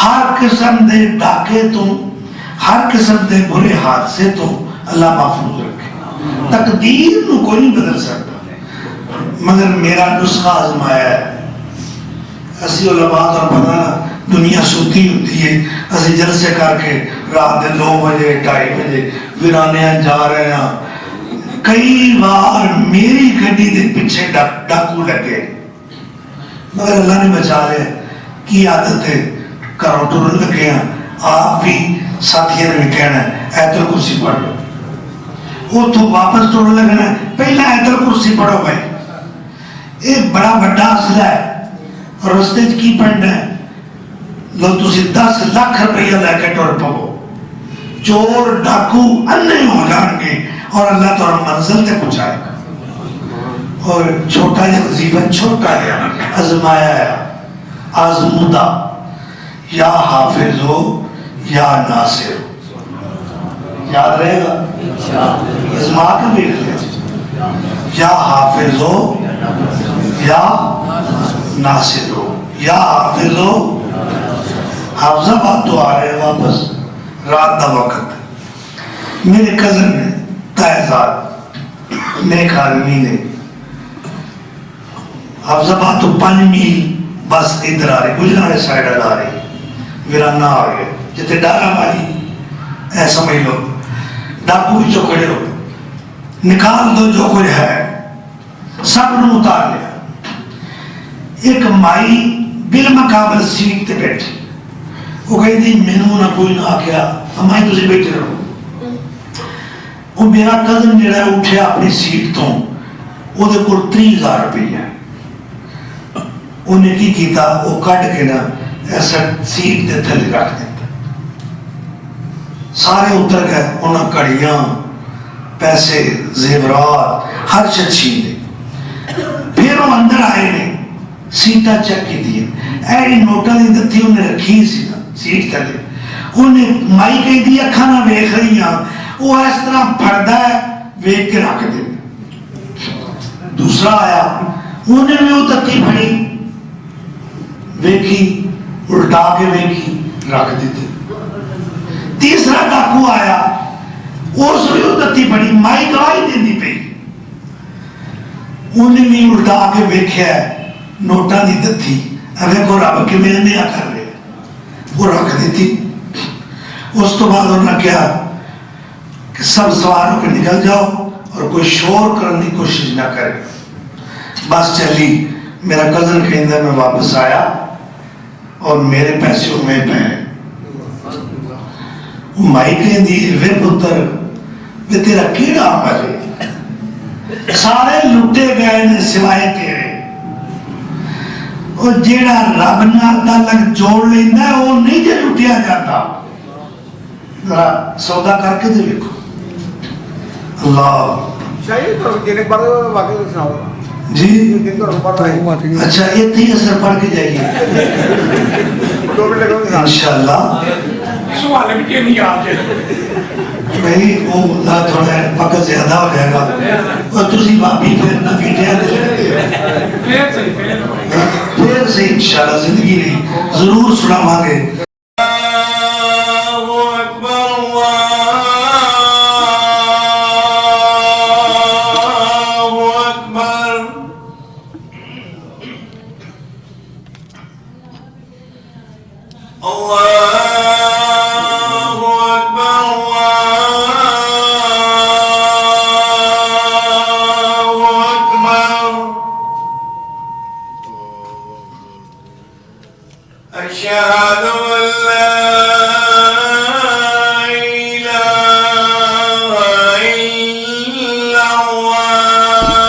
Speaker 2: ہر قسم دے ڈاکے تو، ہر قسم دے برے حادثے تو اللہ محفوظ رکھے، تقدیر نو کوئی نہیں بدل سکتا، مگر میرا نسخہ آزمایا ہے۔ اسی علماء اور پتہ نا دنیا سوتی ہوتی ہے، اسی جلسے کر کے رات دے 9 بجے 2:30 بجے ویرانیاں جا رہے ہیں، کئی بار میری گڈی دے پیچھے ڈاکو لگے، مگر اللہ نے بچا لیا۔ کی عادت ہے گھروں ٹرن لگے ہیں، آپ بھی ساتھیوں نے بھی کہنا ہے آیت الکرسی پڑھ لو، وہ تو واپس ٹرن لگنا ہے پہلا آیت الکرسی پڑھو بھائی، یہ بڑا بڑا اسلحہ ہے۔ اور رستے کی پڑھنا ہے، لو تسی 10 لاکھ روپیہ لے کے ٹر پاؤ، چور ڈاکو انے ہو جان گے اور اللہ تعالیٰ منزل تے پہنچائے گا۔ اور چھوٹا یا وظیفہ چھوٹا ہے، آزمایا ہے، آزمودہ، یا حافظ ہو یا ناصر ہو، یاد رہے گا، آزما کے دیکھ لیں، یا حافظ ہو یا ناصر ہو، یا حافظ ہو۔ حافظ آباد تو آ رہے ہیں واپس، رات دا وقت، میرے کزن نے تائزاد نیک آدمی نے حافظ آباد تو 5 میل بس ادھر آ رہی، گجران سائڈ آ رہی، ویرانہ آ گئے جتے ڈارا ماری، اے سمجھ لو ڈاکو بھی چکڑے ہو، نکال دو جو کچھ ہے، سب نے اتار لیا۔ ایک مائی بالمقابل سیٹ تے بیٹھی، وہ کہی تھی مینوں نہ کوئی نہ آکھیا، مائی تسی بیٹھے رہو۔ وہ میرا کزن جڑا اٹھیا اپنی سیٹ تو، وہ دے کول 30,000 روپیہ ہے، انہیں کی کیتا وہ کٹ کے نا ایسا سیٹ دے تھلے رکھ دیتا، سارے اتر گئے، انہاں کڑیاں پیسے زیورات ہر شے چھین لے۔ پھر وہ اندر آئے نے سیٹا چیک کی دی، ایڈی نوٹا دی دتی انہیں رکھی سی سیٹ تھلے، انہیں مائی کہی دی اکھا نہ ویکھ رہی ہیں، وہ اس طرح پڑھدا ہے ویکھ کے رکھ دے۔ دوسرا آیا، انہیں بھی وہ دتی پڑھی ویکھی، الٹا کے ویکھی رکھ دیتے۔ تیسرا ڈاکو آیا، اس بھی وہ دتی پڑھی، مائی گواہی دیندی پئی، انہیں بھی الٹا کے ویکھیا ہے نوٹا دی دتی، اگر کو رب کے میں نہیں کر رہے، وہ رکھ دیتی۔ اس تو بعد انہوں نے کہا کہ سب سواروں کے نکل جاؤ اور کوئی شور کرنے کی کوشش نہ کرے۔ بس چلی، میرا کزن کہندہ میں واپس آیا اور میرے پیسے میں پہ وہ مائی کہندی وے پتر وے تیرا کیڑا عمل ہے، سارے لٹے گئے نے سوائے تیرے، اور جیڑا رب نال تعلق جوڑ لینا ہے وہ نہیں جے لٹیا جاتا۔ ذرا سودا کر کے دے دیکھو۔ اللہ
Speaker 3: شاید تو جنہیں پڑھ واقعی تو سناؤ
Speaker 2: جی، اچھا یہ تھی اثر پڑھ کے جائیے انشاءاللہ۔
Speaker 3: سوال بھی نہیں آتے
Speaker 2: بھئی وہ تھوڑا وقت زیادہ ہو جائے گا، اور تسی باپی پھر نہ پیٹے پھر سے انشاءاللہ زندگی نہیں ضرور سناواں گے۔
Speaker 4: أشهد أن لا إله إلا الله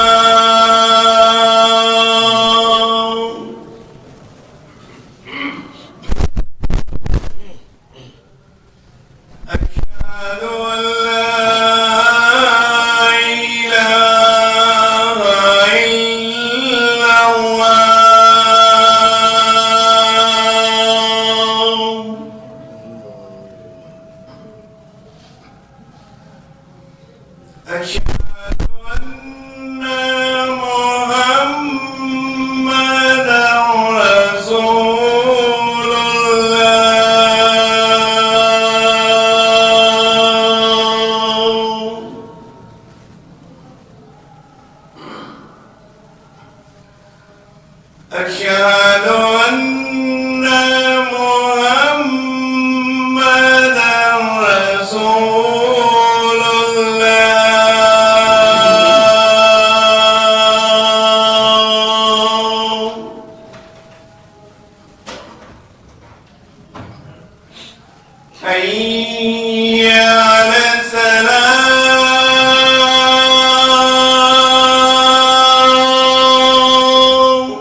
Speaker 4: رسول الله حي على السلام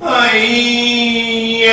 Speaker 4: حي